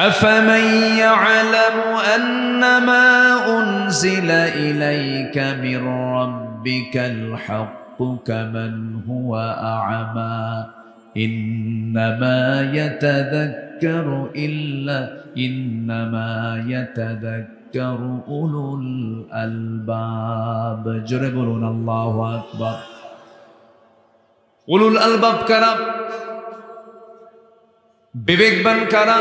أفمن يعلم أنما أنزل إليك من ربك الحق كمن هو أعمى إنما يتذكر أولو الألباب জোরে বলুন আল্লাহু আকবার। উলুল আলবাব কারা? বিবেকবান কারা?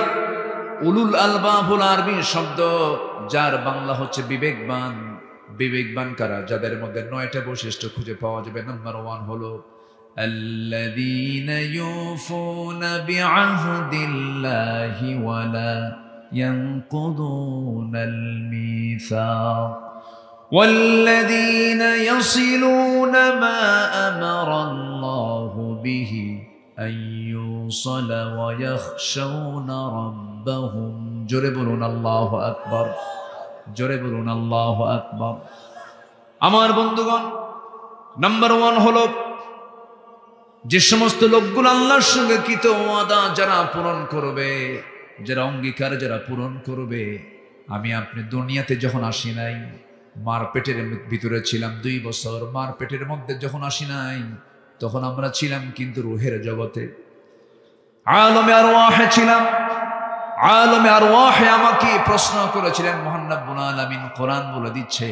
উলুল আলবাব হল আরবি শব্দ, যার বাংলা হচ্ছে বিবেকবান। বিবেকবান কারা? যাদের মধ্যে 9টা বৈশিষ্ট্য খুঁজে পাওয়া যাবে। নাম্বার 1 হলো আল্লাযীনা ইউফুনা বিআহদিল্লাহি ওয়া লা ইয়ানকুদুনাল মিসাক ওয়াল্লাযীনা ইয়াসিলুনা মা আমারাল্লাহু বিহি আন ইউসালা ওয়া ইয়াখশাউনা রাব্বাহুম। জোরে বলুন আল্লাহু আকবার, জোরে বলুন আল্লাহু আকবার। আমার বন্ধুগণ, নাম্বার 1 হলো যে সমস্ত লোকগুলো আল্লাহর সঙ্গে কৃত ওয়াদা যারা পূরণ করবে, যারা অঙ্গীকার যারা পূরণ করবে। আমি আপনি দুনিয়াতে যখন আসি নাই, মার পেটের ভিতরে ছিলাম 2 বছর। মার পেটের মধ্যে যখন আসি নাই, তখন আমরা ছিলাম কিন্তু রূহের জগতে, আলমে আরওয়াহে ছিলাম। আলমে আরওয়াহে আমাকে প্রশ্ন করেছিলেন মহান রব্বুল আলামিন। কোরআন বলে দিচ্ছে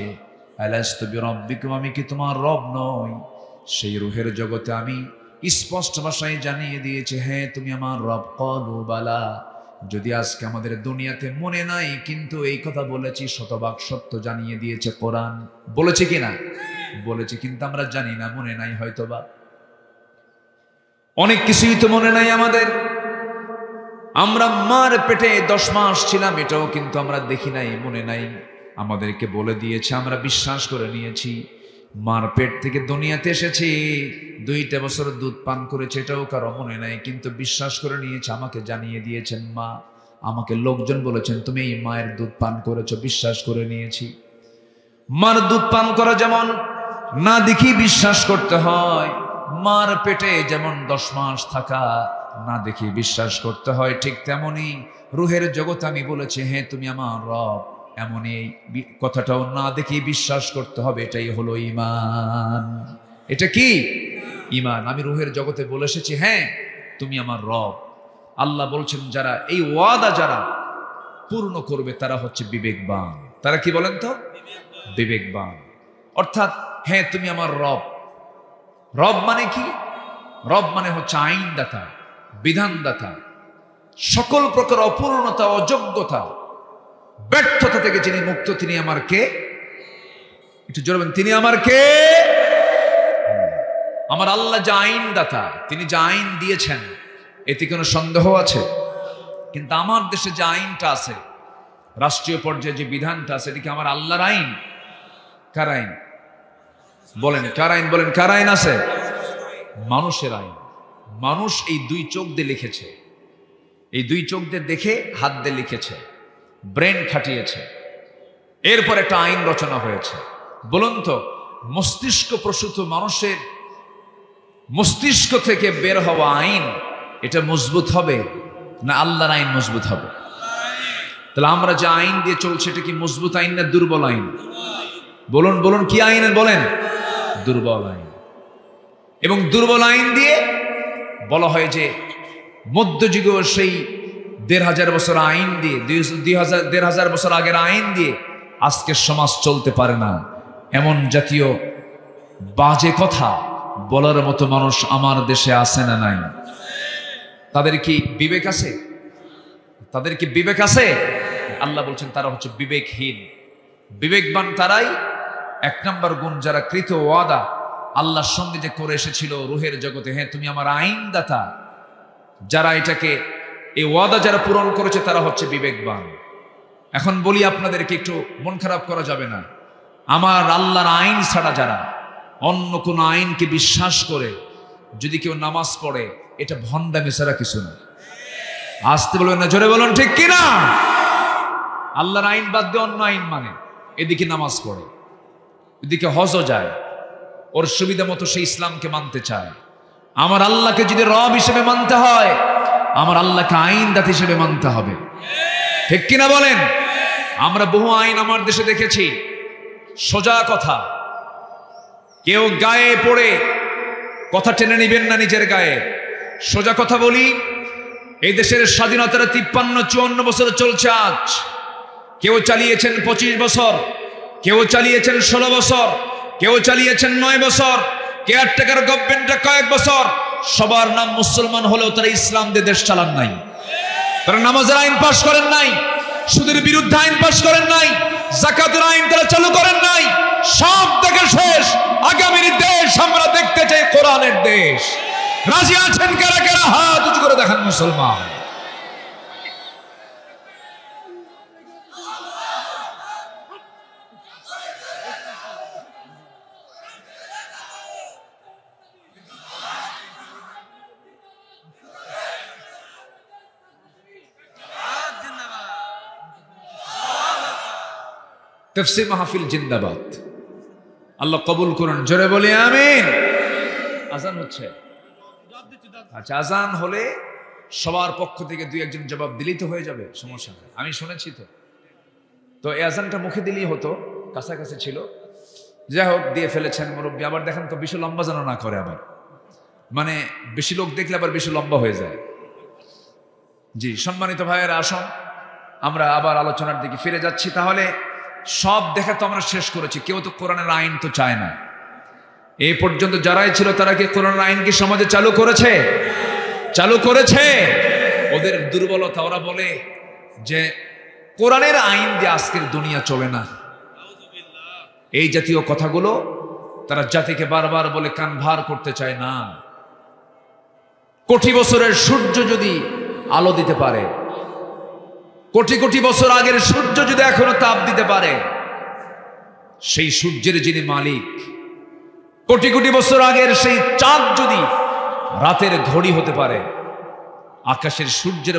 আলাস্তু বিরাব্বিকুম, আমি কি তোমার রব নই? সেই রূহের জগতে আমি স্পষ্ট ভাষায় জানিয়ে দিয়েছি, হ্যাঁ তুমি আমার রব। ক্বালু বালা। যদি আজকে আমাদের দুনিয়াতে মনে নাই, কিন্তু এই কথা বলেছি, শতভাগ সত্য জানিয়ে দিয়েছে কোরআন। বলেছে কিনা? বলেছে, কিন্তু আমরা জানি না, মনে নাই হয়তোবা। অনেক কিছুই তো মনে নাই আমাদের। আমরা মার পেটে 10 মাস ছিলাম, এটাও কিন্তু আমরা দেখি নাই, মনে নাই। আমাদেরকে বলে দিয়েছে, আমরা বিশ্বাস করে নিয়েছি। মার পেট থেকে দুনিয়াতে এসেছি, 2টা বছর দুধ পান করেছে, এটাও কারো মনে নাই, কিন্তু বিশ্বাস করে নিয়েছে। আমাকে জানিয়ে দিয়েছেন মা, আমাকে লোকজন বলেছেন তুমি এই মায়ের দুধ পান করেছো, বিশ্বাস করে নিয়েছি। মার দুধ পান করা যেমন না দেখি বিশ্বাস করতে হয়, মার পেটে যেমন 10 মাস থাকা না দেখি বিশ্বাস করতে হয়, ঠিক তেমনি রূহের জগতে আমি বলেছি, হ্যাঁ তুমি আমার রব, এমন এই কথাটাও না দেখি বিশ্বাস করতে হবে। এটাই হলো ঈমান। এটা কি? ঈমান। আমি রূহের জগতে বলে এসেছি, হ্যাঁ তুমি আমার রব। আল্লাহ বলছেন যারা এই ওয়াদা যারা পূর্ণ করবে তারা হচ্ছে বিবেকবান। তারা কি বলেন তো? বিবেকবান। অর্থাৎ হ্যাঁ তুমি আমার রব। রব মানে কি? রব মানে হচ্ছে আইনদাতা, বিধানদাতা। সকল প্রকার অপূর্ণতা, অযোগ্যতা, ব্যর্থতা থেকে যিনি মুক্ত, তিনি আমার কে? একটু জোরে বলেন, তিনি আমার কে? আমার আল্লাহ যে আইনদাতা, তিনি যে আইন দিয়েছেন এতে কোনো সন্দেহ আছে? কিন্তু আমার দেশে যে আইনটা আছে, রাষ্ট্রীয় পর্যায়ে যে বিধানটা আছে, এটা কি আমার আল্লাহর আইন? কার আইন? বলেন কার আইন? বলেন কার আইন আছে? মানুষের আইন। মানুষ এই 2 চোখ দিয়ে লিখেছে, এই 2 চোখ দিয়ে দেখে হাত দিয়ে লিখেছে, ব্রেন খাটিয়েছে, এরপর একটা আইন রচনা হয়েছে। বলুন তো, মস্তিষ্ক প্রসূত মানুষের মস্তিষ্ক থেকে বের হওয়া আইন, এটা মজবুত হবে না আল্লাহর আইন মজবুত হবে? তাহলে আমরা যে আইন দিয়ে চলছে, এটা কি মজবুত আইন না দুর্বল আইন? বলুন বলুন, কি আইন বলেন? দুর্বল আইন। এবং দুর্বল আইন দিয়ে বলা হয় যে মধ্যযুগীয় সেই 1500 বছর আইন দিয়ে, 1500 বছর আগের আইন দিয়ে আজকের সমাজ চলতে পারে না। এমন জাতীয় বাজে কথা বলার মতো মানুষ আমার দেশে আছে না নাই? তাদের কি বিবেক আছে? তাদের কি বিবেক আছে? আল্লাহ বলছেন তারা হচ্ছে বিবেকহীন। বিবেকবান তারাই। 1 নম্বর গুণ, যারা কৃত ওয়াদা আল্লাহর সঙ্গে যে করে এসেছিল রূহের জগতে, হ্যাঁ তুমি আমার আইনদাতা, যারা এটাকে এই ওয়াদা যারা পূরণ করেছে তারা হচ্ছে বিবেকবান। এখন বলি আপনাদেরকে, একটু মন খারাপ করা যাবে না। আমার আল্লাহর আইন ছাড়া যারা অন্য কোন আইনকে বিশ্বাস করে যদি কেউ নামাজ পড়ে, এটা ভণ্ডামি ছাড়া কিছু না। আসতে বলবেন না, জোরে বলুন ঠিক কিনা? আল্লাহর আইন বাদ দিয়ে অন্য আইন মানে, এদিকে নামাজ পড়ে, এদিকে হজও যায়, ওর সুবিধা মতো সে ইসলামকে মানতে চায়। আমার আল্লাহকে যদি রব হিসেবে মানতে হয়, আমার আল্লাহকে আইনদাতা হিসেবে মানতে হবে। ঠিক কিনা বলেন? আমরা বহু আইন আমার দেশে দেখেছি, সোজা কথা, কেউ গায়ে পড়ে কথা টেনে নিবেন না নিজের গায়ে। সোজা কথা বলি, এই দেশের স্বাধীনতার 53-54 বছর চলছে আজ। কেউ চালিয়েছেন 25 বছর, কেউ চালিয়েছেন 16 বছর, কেউ চালিয়েছেন 9 বছর, কেয়ারটেকার গভর্নমেন্টটা কয়েক বছর। সবার নাম মুসলমান হলেও তারা ইসলাম দিয়ে দেশ চালান নাই। তারা নামাজের আইন পাশ করেন নাই, সুদের বিরুদ্ধে আইন পাশ করেন নাই, যাকাতের আইন তারা চালু করেন নাই। সব থেকে শেষ আগামীর দেশ আমরা দেখতে চাই কোরআনের দেশ। রাজি আছেন কারা কারা? হাত উঁচু করে দেখান মুসলমান। তাফসীর মাহফিল জিন্দাবাদ। আল্লাহ কবুল করুন, জোরে বলি আমিন। আজান হচ্ছে, আচ্ছা আজান হলে সবার পক্ষ থেকে দুই একজন জবাব দিলেই তো হয়ে যাবে, সমস্যা নেই। আমি শুনেছি তো এই আজানটা মুখে দিলেই হতো, কাছাকাছি ছিল। যাই হোক, দিয়ে ফেলেছেন মুরব্বী। আবার দেখেন তো বেশি লম্বা যেন না করে, আবার মানে বেশি লোক দেখলে আবার বেশি লম্বা হয়ে যায়। জি সম্মানিত ভাইয়েরা, আসুন আমরা আবার আলোচনার দিকে ফিরে যাচ্ছি। তাহলে সব দেখা তো আমরা শেষ করেছি, কেউ তো কোরআনের আইন তো চায় না। এই পর্যন্ত যারাই ছিল তারা কি কোরআনের আইন কি সমাজে চালু করেছে? চালু করেছে। ওদের দুর্বলতা, ওরা বলে যে কোরআনের আইন দিয়ে আজকের দুনিয়া চলে না। এই জাতীয় কথাগুলো তারা জাতিকে বারবার বলে কান ভার করতে চায় না। কোটি বছরের সূর্য যদি আলো দিতে পারে, কোটি কোটি বছর আগের সূর্য যদি এখনো তাপ দিতে পারে, সেই সূর্যের যিনি মালিক, কোটি কোটি বছর আগের সেই চাঁদ যদি রাতের ঘড়ি হতে পারে, আকাশের সূর্যের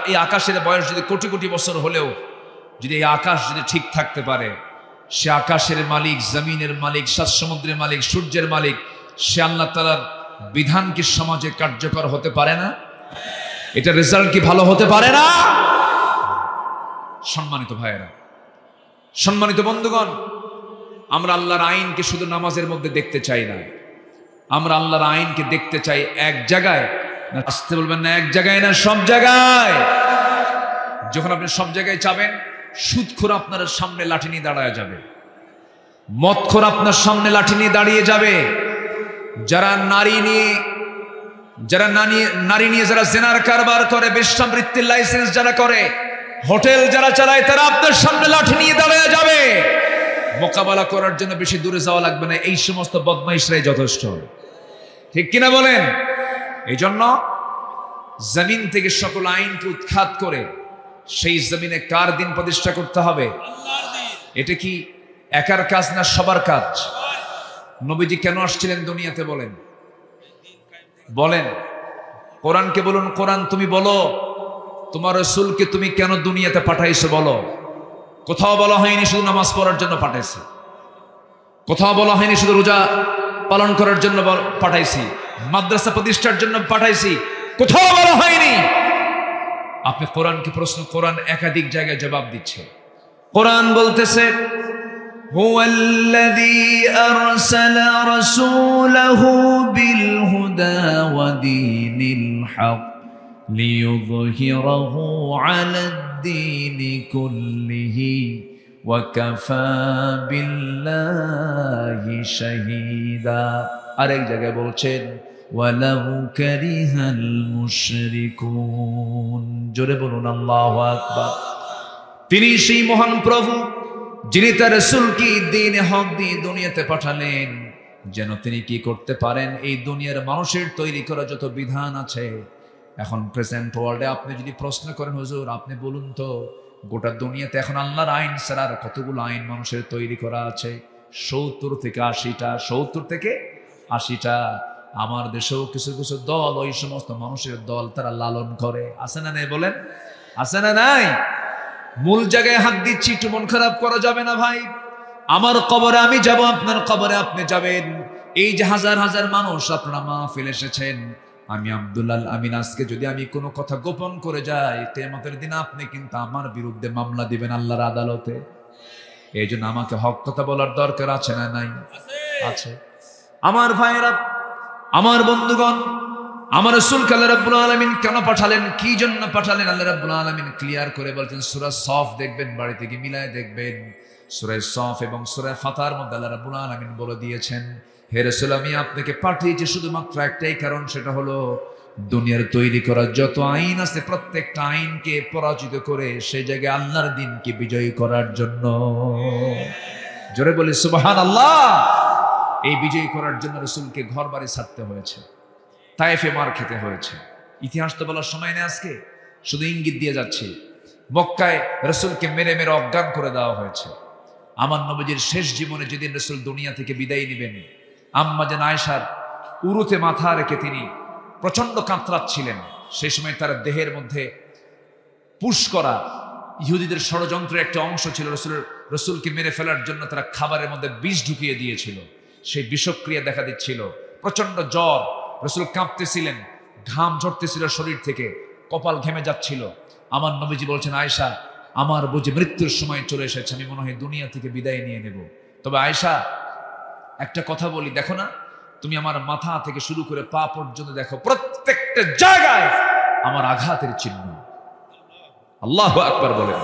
এই আকাশের বয়স যদি কোটি কোটি বছর হলেও যদি এই আকাশ যদি ঠিক থাকতে পারে, সে আকাশের মালিক, জমিনের মালিক, সাত সমুদ্রের মালিক, সূর্যের মালিক, সে আল্লাহ তাআলার বিধান কি সমাজে কার্যকর হতে পারে না? এটা রেজাল্ট কি ভালো হতে পারে না? সম্মানিত ভাইয়েরা, সম্মানিত বন্ধুগণ, আমরা আল্লাহর আইনকে শুধু নামাজের মধ্যে দেখতে চাই না, আমরা আল্লাহর আইনকে দেখতে চাই এক জায়গায়। আসতে বলবেন না, এক জায়গায় না, সব জায়গায়। যখন আপনি সব জায়গায় চাবেন, সুদখোর আপনার সামনে লাঠি নিয়ে দাঁড়ায় যাবে, মদখোর আপনার সামনে লাঠি নিয়ে দাঁড়িয়ে যাবে, যারা নারী নিয়ে যারা জেনার কারবার করে, বেশ্যাবৃত্তির লাইসেন্স যারা করে, হোটেল যারা চালায়, তারা আপনার সামনে লাঠি নিয়ে দাঁড়িয়ে যাবে। মোকাবেলা করার জন্য বেশি দূরে যাওয়া লাগবে না, এই সমস্ত বদমাইশরাই যথেষ্ট। ঠিক কিনা বলেন? এই জন্য জমিন থেকে সকল আইনকে উৎখাত করে সেই জমিনে কার দিন প্রতিষ্ঠা করতে হবে? এটা কি একার কাজ না সবার কাজ? নবীজি কেন আসছিলেন দুনিয়াতে বলেন? বলেন, কোরআনকে বলুন, কোরআন তুমি বলো তোমার রাসূলকে তুমি কেন দুনিয়াতে পাঠাইছো বলো। কোথাও বলা হয়নি শুধু নামাজ পড়ার জন্য পাঠাইছি, কোথাও বলা হয়নি শুধু রোজা পালন করার জন্য পাঠাইছি, মাদ্রাসা প্রতিষ্ঠার জন্য পাঠাইছি, কোথাও বলা হয়নি। আপনি কোরআনকে প্রশ্ন, কোরআন একাধিক জায়গায় জবাব দিচ্ছে। কোরআন বলতেছে, হুয়াল্লাযী আরসালা রাসূলাহু বিল হুদা ওয়া দীনিল হক লিইয়ুযহিরাহু আলাদ-দীনি কুল্লিহি ওয়া কাফা বিল্লাহি শাহীদা। আরেক জায়গায় বলছেন, ওয়ালাউ কারিহাল মুশরিকুন। জোরে বলুন আল্লাহু আকবার। তিনি সেই মহান প্রভু যিনি তার রাসূলকে দ্বীনে হক দিয়ে দুনিয়াতে পাঠালেন, যেন তিনি কি করতে পারেন, এই দুনিয়ার মানুষের তৈরি করা যত বিধান আছে এখন প্রেজেন্ট ওয়ার্ল্ডে, আপনি যদি প্রশ্ন করেন, হুজুর আপনি বলুন তো গোটা দুনিয়াতে এখন আল্লাহর আইন ছাড়া আর কতগুলো আইন মানুষের তৈরি করা আছে? 70 থেকে 80টা। 70 থেকে 80টা। আমার দেশেও কিছু কিছু দল, ওই সমস্ত মানুষের দল, তারা লালন করে। আছে না নাই বলেন? আছে না নাই? মূল জায়গায় হাত দিচ্ছি, একটু মন খারাপ করা যাবে না ভাই। আমার কবরে আমি যাব, আপনার কবরে আপনি যাবেন। এই যে হাজার হাজার মানুষ আপনারা মাহফিল এসেছেন, আমি আব্দুল আমিন আজকে যদি আমি কোনো কথা গোপন করে যাই, কিয়ামতের দিন আপনি কিন্তু আমার বিরুদ্ধে মামলা দিবেন আল্লাহর আদালতে। এই জন্য আমাকে হক কথা বলার দরকার আছে না নাই? আছে। আমার ভাইয়েরা, আমার বন্ধুগণ, আমার রাসূলকে আল্লাহ রাব্বুল আলামিন কেন পাঠালেন, কি জন্য পাঠালেন, আল্লাহ রাব্বুল আলামিন ক্লিয়ার করে বলছেন। সূরা সফ দেখবেন, বাড়ি থেকে মিলায় দেখবেন, সূরা সফ এবং সূরা ফাতার মধ্যে আল্লাহ রাব্বুল আলামিন বলে দিয়েছেন, হে রাসূল আমি আপনাকে পাঠিয়েছি শুধুমাত্র একটাই কারণ, সেটা হলো দুনিয়ার তৈরি করা যত আইন আছে প্রত্যেকটা আইনকে পরাজিত করে সেই জায়গায় আল্লাহর দ্বীনকে বিজয়ী করার জন্য। জোরে বলি সুবহানাল্লাহ। এই বিজয়ী করার জন্য রাসূলকে ঘর বাড়ি ছাড়তে হয়েছে, তায়েফে মার খেতে হয়েছে। ইতিহাস তো বলার সময় নেই আজকে, শুধু ইঙ্গিত দিয়ে যাচ্ছি। মক্কায় রাসূলকে মেরে মেরে অজ্ঞান করে দেওয়া হয়েছে। আমার নবীজির শেষ জীবনে যেদিন রাসূল দুনিয়া থেকে বিদায় নেবেন, আম্মা জান আয়েশার উরুতে মাথা রেখে তিনি প্রচন্ড কাতরাচ্ছিলেন। সেই সময় তার দেহের মধ্যে পুশ করা ইহুদিদের ষড়যন্ত্রের একটা অংশ ছিল। রসুলকে মেরে ফেলার জন্য তারা খাবারের মধ্যে বিষ ঢুকিয়ে দিয়েছিল, সেই বিষক্রিয়া দেখা দিচ্ছিল, প্রচন্ড জ্বর, রসুল কাঁপতেছিলেন, ঘাম ঝরতেছিল শরীর থেকে, কপাল ঘেমে যাচ্ছিল। আমার নবীজি বলছেন, আয়েশা আমার বুঝি মৃত্যুর সময় চলে এসেছে, আমি মনে হয় দুনিয়া থেকে বিদায় নিয়ে নেব। তবে আয়েশা একটা কথা বলি, দেখো না, তুমি আমার মাথা থেকে শুরু করে পা পর্যন্ত দেখো, প্রত্যেকটা জায়গায় আমার আঘাতের চিহ্ন। আল্লাহু আকবার বলেন।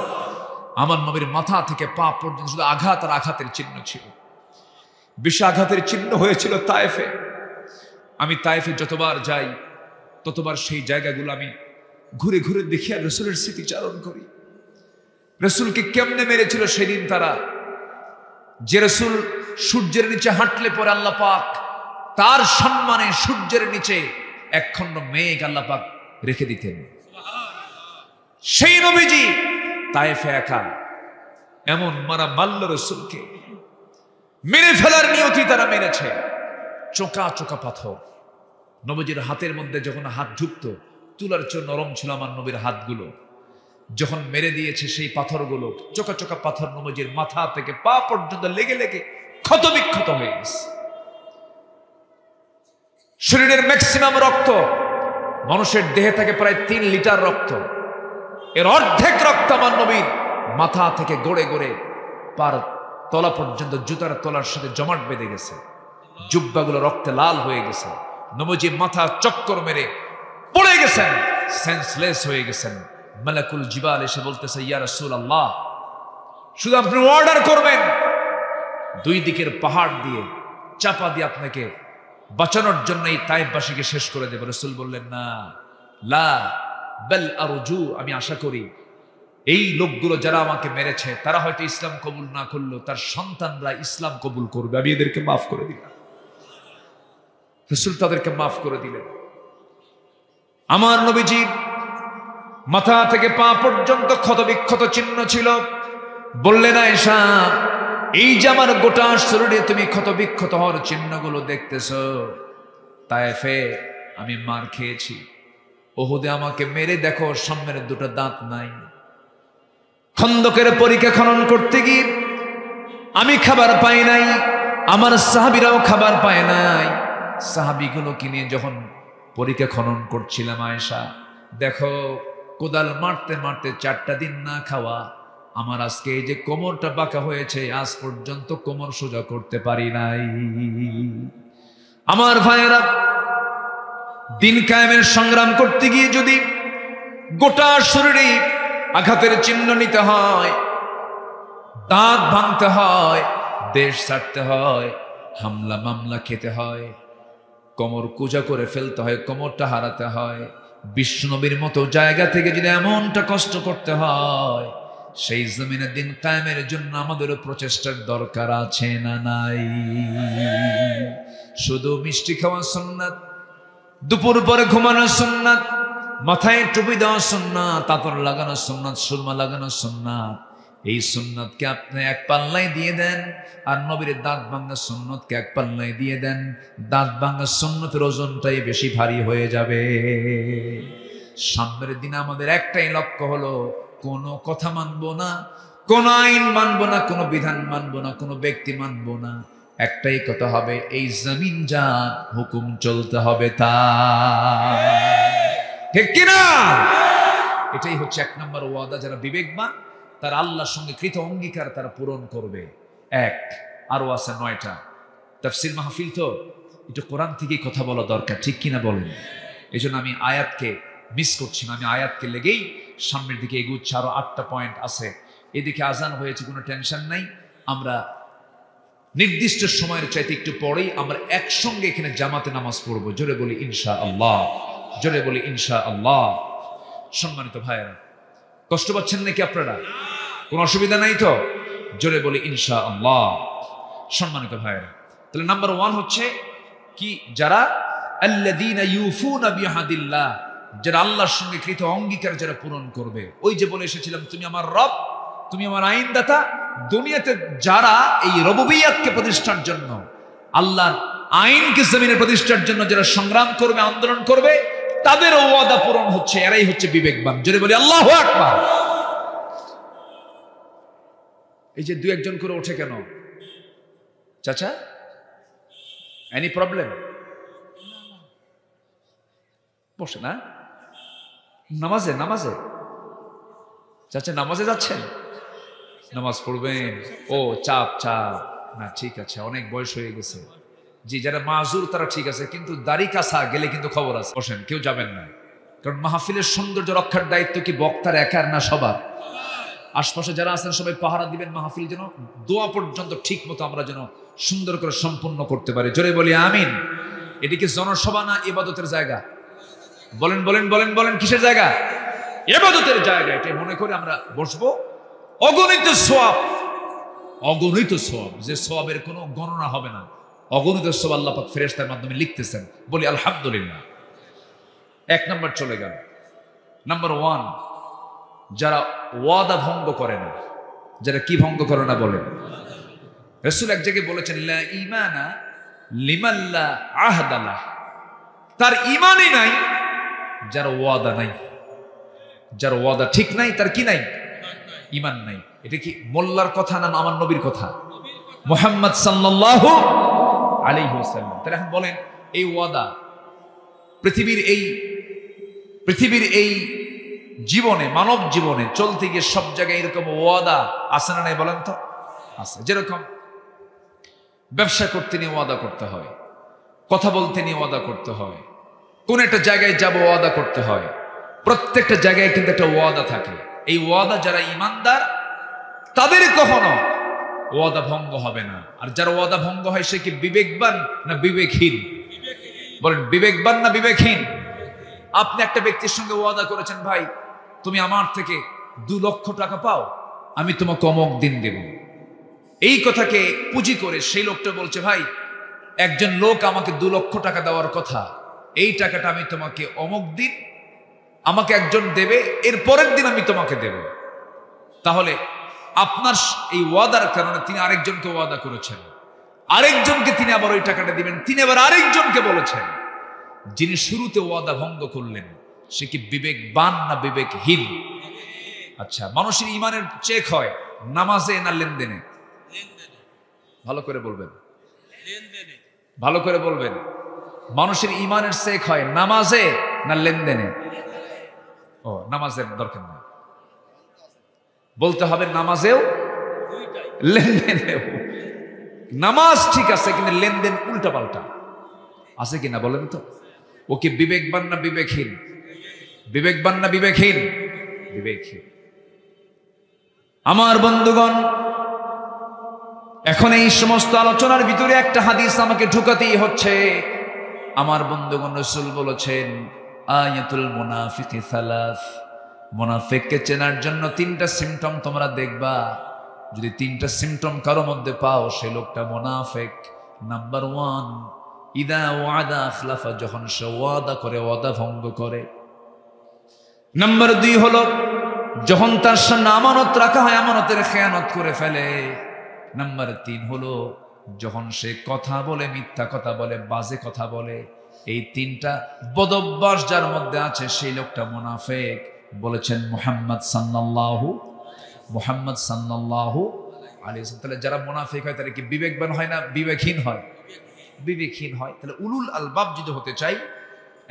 আমার নবীর মাথা থেকে পা পর্যন্ত শুধু আঘাত আর আঘাতের চিহ্ন ছিল। বেশি আঘাতের চিহ্ন হয়েছিল তায়েফে। আমি তায়েফে যতবার যাই ততবার সেই জায়গাগুলো আমি ঘুরে ঘুরে দেখি আর রসুলের স্মৃতিচারণ করি। রসুলকে কেমনে মেরেছিল সেদিন তারা। যে রসুল সূর্যের নিচে হাঁটলে পরে আল্লাহ পাক তার সম্মানে সূর্যের নিচে একখণ্ড মেঘ আল্লাহ পাক রেখে দিতেন, সেই নবীজি তায়েফে একা এমন মারা মারল রসুলকে, মেরে ফেলার নিয়তি তারা মেরেছে। চোকা চোকা পাথর নবীজির হাতের মধ্যে যখন হাত ঢুকতো, তুলার চেয়ে নরম ছিল আমার নবীর হাতগুলো। যখন মেরে দিয়েছে সেই পাথরগুলো, চোকা চোকা পাথর নবীজির মাথা থেকে পা পর্যন্ত লেগে লেগে ক্ষত বিক্ষত হয়ে গেছে। শরীরের ম্যাক্সিমাম রক্ত, মানুষের দেহে থাকে প্রায় 3 লিটার রক্ত, এর অর্ধেক রক্ত আমার নবীর মাথা থেকে গড়ে গড়ে পার তলা পর্যন্ত জুতার তলার সাথে জমাট বেঁধে গেছে। জুব্বাগুলো রক্তে লাল হয়ে গেছে। নবীজি মাথা চক্কর মেরে পড়ে গেছেন, সেন্সলেস হয়ে গেছেন। মালাকুল জিবাল এসে বলতেছে, ইয়া রাসূলুল্লাহ, শুধু আপনি অর্ডার করবেন, 2 দিকের পাহাড় দিয়ে চাপা দিয়ে আপনাকে বাঁচানোর জন্য এই তায়েফবাসীকে শেষ করে দেব। রাসূল বললেন, না, লা বাল আরজু, আমি আশা করি এই লোকগুলো যারা আমাকে মেরেছে তারা হয়তো ইসলাম কবুল না করলো, তার সন্তানরা ইসলাম কবুল করবে, আমি এদেরকে মাফ করে দিলাম। রাসূল তাদেরকে মাফ করে দিলেন। আমার নবীজির মাথা থেকে পা পর্যন্ত ক্ষত বিক্ষত চিহ্ন ছিল। বললেন, আয়েশা, এই যে আমার গোটা শরীরে তুমি ক্ষত বিক্ষত হওয়ার চিহ্নগুলো দেখতেছ, তায়েফে আমি মার খেয়েছি, ওহুদে আমাকে মেরে দেখো সামনের 2টা দাঁত নাই। খন্দকের পরীক্ষা খনন করতে গিয়ে আমি খাবার পাই নাই, আমার সাহাবীরাও খাবার পায় নাই। সাহাবীগুলোকে নিয়ে যখন পরীক্ষা খনন করছিলাম, আয়েশা দেখো, কোদাল মারতে মারতে 4টা দিন না খাওয়া, আমার আজকে এই যে কোমরটা বাঁকা হয়েছে, আজ পর্যন্ত কোমর সোজা করতে পারি নাই। আমার ভাইয়েরা, দিন কায়েমের সংগ্রাম করতে গিয়ে যদি গোটা শরীরে আঘাতের চিহ্ন নিতে হয়, দাঁত ভাঙতে হয়, দেশ ছাড়তে হয়, হামলা মামলা খেতে হয়, কোমর কুজা করে ফেলতে হয়, কোমরটা হারাতে হয়, বিশ্বনবীর মতো জায়গা থেকে যদি এমনটা কষ্ট করতে হয়, সেই জমিনে দিন কায়েমের জন্য আমাদেরও প্রচেষ্টার দরকার আছে না নাই? শুধু মিষ্টি খাওয়া সুন্নাত, দুপুর পরে ঘুমানো সুন্নাত, মাথায় টুপি দেওয়া সুন্নাত, আতর লাগানো সুন্নাত, সুরমা লাগানো সুন্নাত, এই সুন্নাতকে আপনি এক পাল্লায় দিয়ে দেন, আর নবীর দাঁত ভাঙা সুন্নতকে এক পাল্লায় দিয়ে দেন, দাঁত ভাঙা সুন্নতের ওজনটাই বেশি ভারী হয়ে যাবে। সামনের দিনে আমাদের একটাই লক্ষ্য হলো, কোনো কথা মানবো না, কোন আইন মানবো না, কোনো বিধান মানবো না, কোনো ব্যক্তি মানবো না, একটাই কথা হবে, এই জমিন যার হুকুম চলতে হবে তা, ঠিক কিনা? এটাই হচ্ছে 1 নম্বর ওয়াদা। যারা বিবেকবান তারা আল্লাহর সঙ্গে কৃত অঙ্গীকার তারা পূরণ করবে। আরো আছে 9টা। তাফসীর মাহফিল তো একটু কোরআন থেকেই কথা বলা দরকার, ঠিক কিনা বলেন? এই জন্য আমি আয়াতকে মিস করছি না, আমি আয়াতকে লেগেই সামনের দিকে এগুচ্ছি। আরো 8টা পয়েন্ট আছে। এদিকে আজান হয়েছে, কোনো টেনশন নাই। আমরা নির্দিষ্ট সময়ের চাইতে একটু পরেই আমরা একসঙ্গে এখানে জামাতে নামাজ পড়বো। জোরে বলি ইনশাআল্লাহ, জোরে বলি ইনশাআল্লাহ। সম্মানিত ভাইয়েরা, কষ্ট পাচ্ছেন নাকি আপনারা? কোনো অসুবিধা নাই তো? জোরে বলি ইনশাআল্লাহ। সম্মানিত ভাইয়েরা, তাহলে নাম্বার 1 হচ্ছে কি? যারা আল্লাযীনা ইউফুনা বিআহদিল্লাহ, যারা আল্লাহর সঙ্গে কৃত অঙ্গীকার যারা পূরণ করবে। ওই যে বলে এসেছিলাম, তুমি আমার রব, তুমি আমার আইনদাতা। দুনিয়াতে যারা এই রবুবিয়াতকে প্রতিষ্ঠার জন্য, আল্লাহর আইনকে জমিনে প্রতিষ্ঠার জন্য যারা সংগ্রাম করবে, আন্দোলন করবে, তাদের ওয়াদা পূরণ হচ্ছে। এরাই হচ্ছে বিবেকবান। জোরে বলি আল্লাহু আকবার। এই যে 2-1 করে ওঠে কেন চাচা? Any problem? বসে না নামাজে, নামাজে চাচা, নামাজে যাচ্ছেন? নামাজ পড়বেন? ও চাপ চাপ না, ঠিক আছে, অনেক বয়স হয়ে গেছে। জি, যারা মাজুর তারা ঠিক আছে, কিন্তু দাড়ি কাছা গেলে কিন্তু খবর আছে। বসেন, কেউ যাবেন না, কারণ মাহফিলের সৌন্দর্য রক্ষার দায়িত্ব কি বক্তার একার না সবার? আশপাশে যারা আছেন সবাই পাহারা দিবেন, মাহফিল যেন দোয়া পর্যন্ত ঠিক মতো আমরা যেন সুন্দর করে সম্পূর্ণ করতে পারি। জোরে বলি আমিন। এদিকে জনসভা না ইবাদতের জায়গা? বলেন বলেন বলেন বলেন, কিসের জায়গা? ইবাদতের জায়গা। এটা মনে করে আমরা বসবো। অগণিত সওয়াব, অগণিত সওয়াব, যে সওয়াবের কোনো গণনা হবে না। অগণিত সওয়াব আল্লাহ পাক ফেরেশতার মাধ্যমে লিখতেছেন। বলি আলহামদুলিল্লাহ। 1 নম্বর চলে গেল। নাম্বার 1, যারা ওয়াদা ভঙ্গ করে না। যারা কি ভঙ্গ করে না বলেন? রাসূল এক জায়গায় বলেছেন, লা ঈমানা লিমান লা আহদা লাহ। তার ঈমানই নাই যার ওয়াদা নাই। যার ওয়াদা ঠিক নাই তার কি নাই? ঈমান নাই। এটা কি মোল্লার কথা না আমার নবীর কথা? মুহাম্মদ সাল্লাল্লাহু আলাইহি ওয়াসাল্লাম। তাহলে এখন বলেন, এই ওয়াদা পৃথিবীর এই জীবনে, মানব জীবনে চলতে গিয়ে সব জায়গায় এরকম ওয়াদা আছে না নাই বলেন তো? আছে। যেরকম ব্যবসা করতে নিয়ে ওয়াদা করতে হয়, কথা বলতে নিয়ে ওয়াদা করতে হয়, কোন একটা জায়গায় যাব ওয়াদা করতে হয়। প্রত্যেকটা জায়গায় কিন্তু একটা ওয়াদা থাকে। এই ওয়াদা যারা ঈমানদার তাদের কখনো ওয়াদা ভঙ্গ হবে না। আর যার ওয়াদা ভঙ্গ হয় সে কি বিবেকবান না বিবেকহীন? বলেন, বিবেকবান না বিবেকহীন? আপনি একটা ব্যক্তির সঙ্গে ওয়াদা করেছেন, ভাই তুমি আমার থেকে 2 লক্ষ টাকা পাও, আমি তোমাকে অমুক দিন দেব। এই কথাকে পুঁজি করে সেই লোকটা বলছে, ভাই একজন লোক আমাকে 2 লক্ষ টাকা দেওয়ার কথা, এই টাকাটা আমি তোমাকে অমুক দিন, আমাকে একজন দেবে, এর পরের দিন আমি তোমাকে দেব। তাহলে আপনার এই ওয়াদার কারণে তিনি আরেকজনকে ওয়াদা করেছেন, আরেকজনকে তিনি আবার ওই টাকাটা দিবেন, তিনি আবার আরেকজনকে বলেছেন। যিনি শুরুতে ওয়াদা ভঙ্গ করলেন সে কি বিবেকবান না বিবেকহীন? আচ্ছা, মানুষের ঈমানের চেক হয় নামাজে না লেনদেনে? ভালো করে বলবেন, ভালো করে বলবেন। মানুষের ঈমানের চেক হয় নামাজে না লেনদেনে? ও, নামাজের দরকার নেই, বলতে হবে নামাজেও লেনদেনেও। নামাজ ঠিক আছে, কিন্তু লেনদেন উল্টা পাল্টা আছে কিনা বলেন তো? ও কি বিবেকবান না বিবেকহীন? বিবেকবান না বিবেকহীন? বিবেকহীন। আমার বন্ধুগণ, এখন এই সমস্ত আলোচনার ভিতরে একটা হাদিস আমাকে ঢুকাতেই হচ্ছে। আমার বন্ধুগণ, রাসূল বলেছেন, আয়াতুল মুনাফিকি সালাস। মুনাফিককে চেনার জন্য 3টা সিম্পটম তোমরা দেখবা। যদি 3টা সিম্পটম কারো মধ্যে পাও, সে লোকটা মুনাফিক। নাম্বার 1, ইদা ওয়াদা আখলাফা, যখন সে ওয়াদা করে ওয়াদা ভঙ্গ করে। নাম্বার 2 হলো যখন তার সামনে আমানত রাখা হয় আমানতের খেয়ানত করে ফেলে। নাম্বার 3 হলো যখন সে কথা বলে মিথ্যা কথা বলে, বাজে কথা বলে। এই 3টা বদঅভ্যাস যার মধ্যে আছে সেই লোকটা মুনাফিক। বলেছেন মুহাম্মদ সাল্লাল্লাহু আলাইহিস। তাহলে যারা মুনাফিক হয় তারা কি বিবেকবান হয় না বিবেকহীন হয়? বিবেকহীন হয়। তাহলে উলুল আলবাব যদি হতে চাই,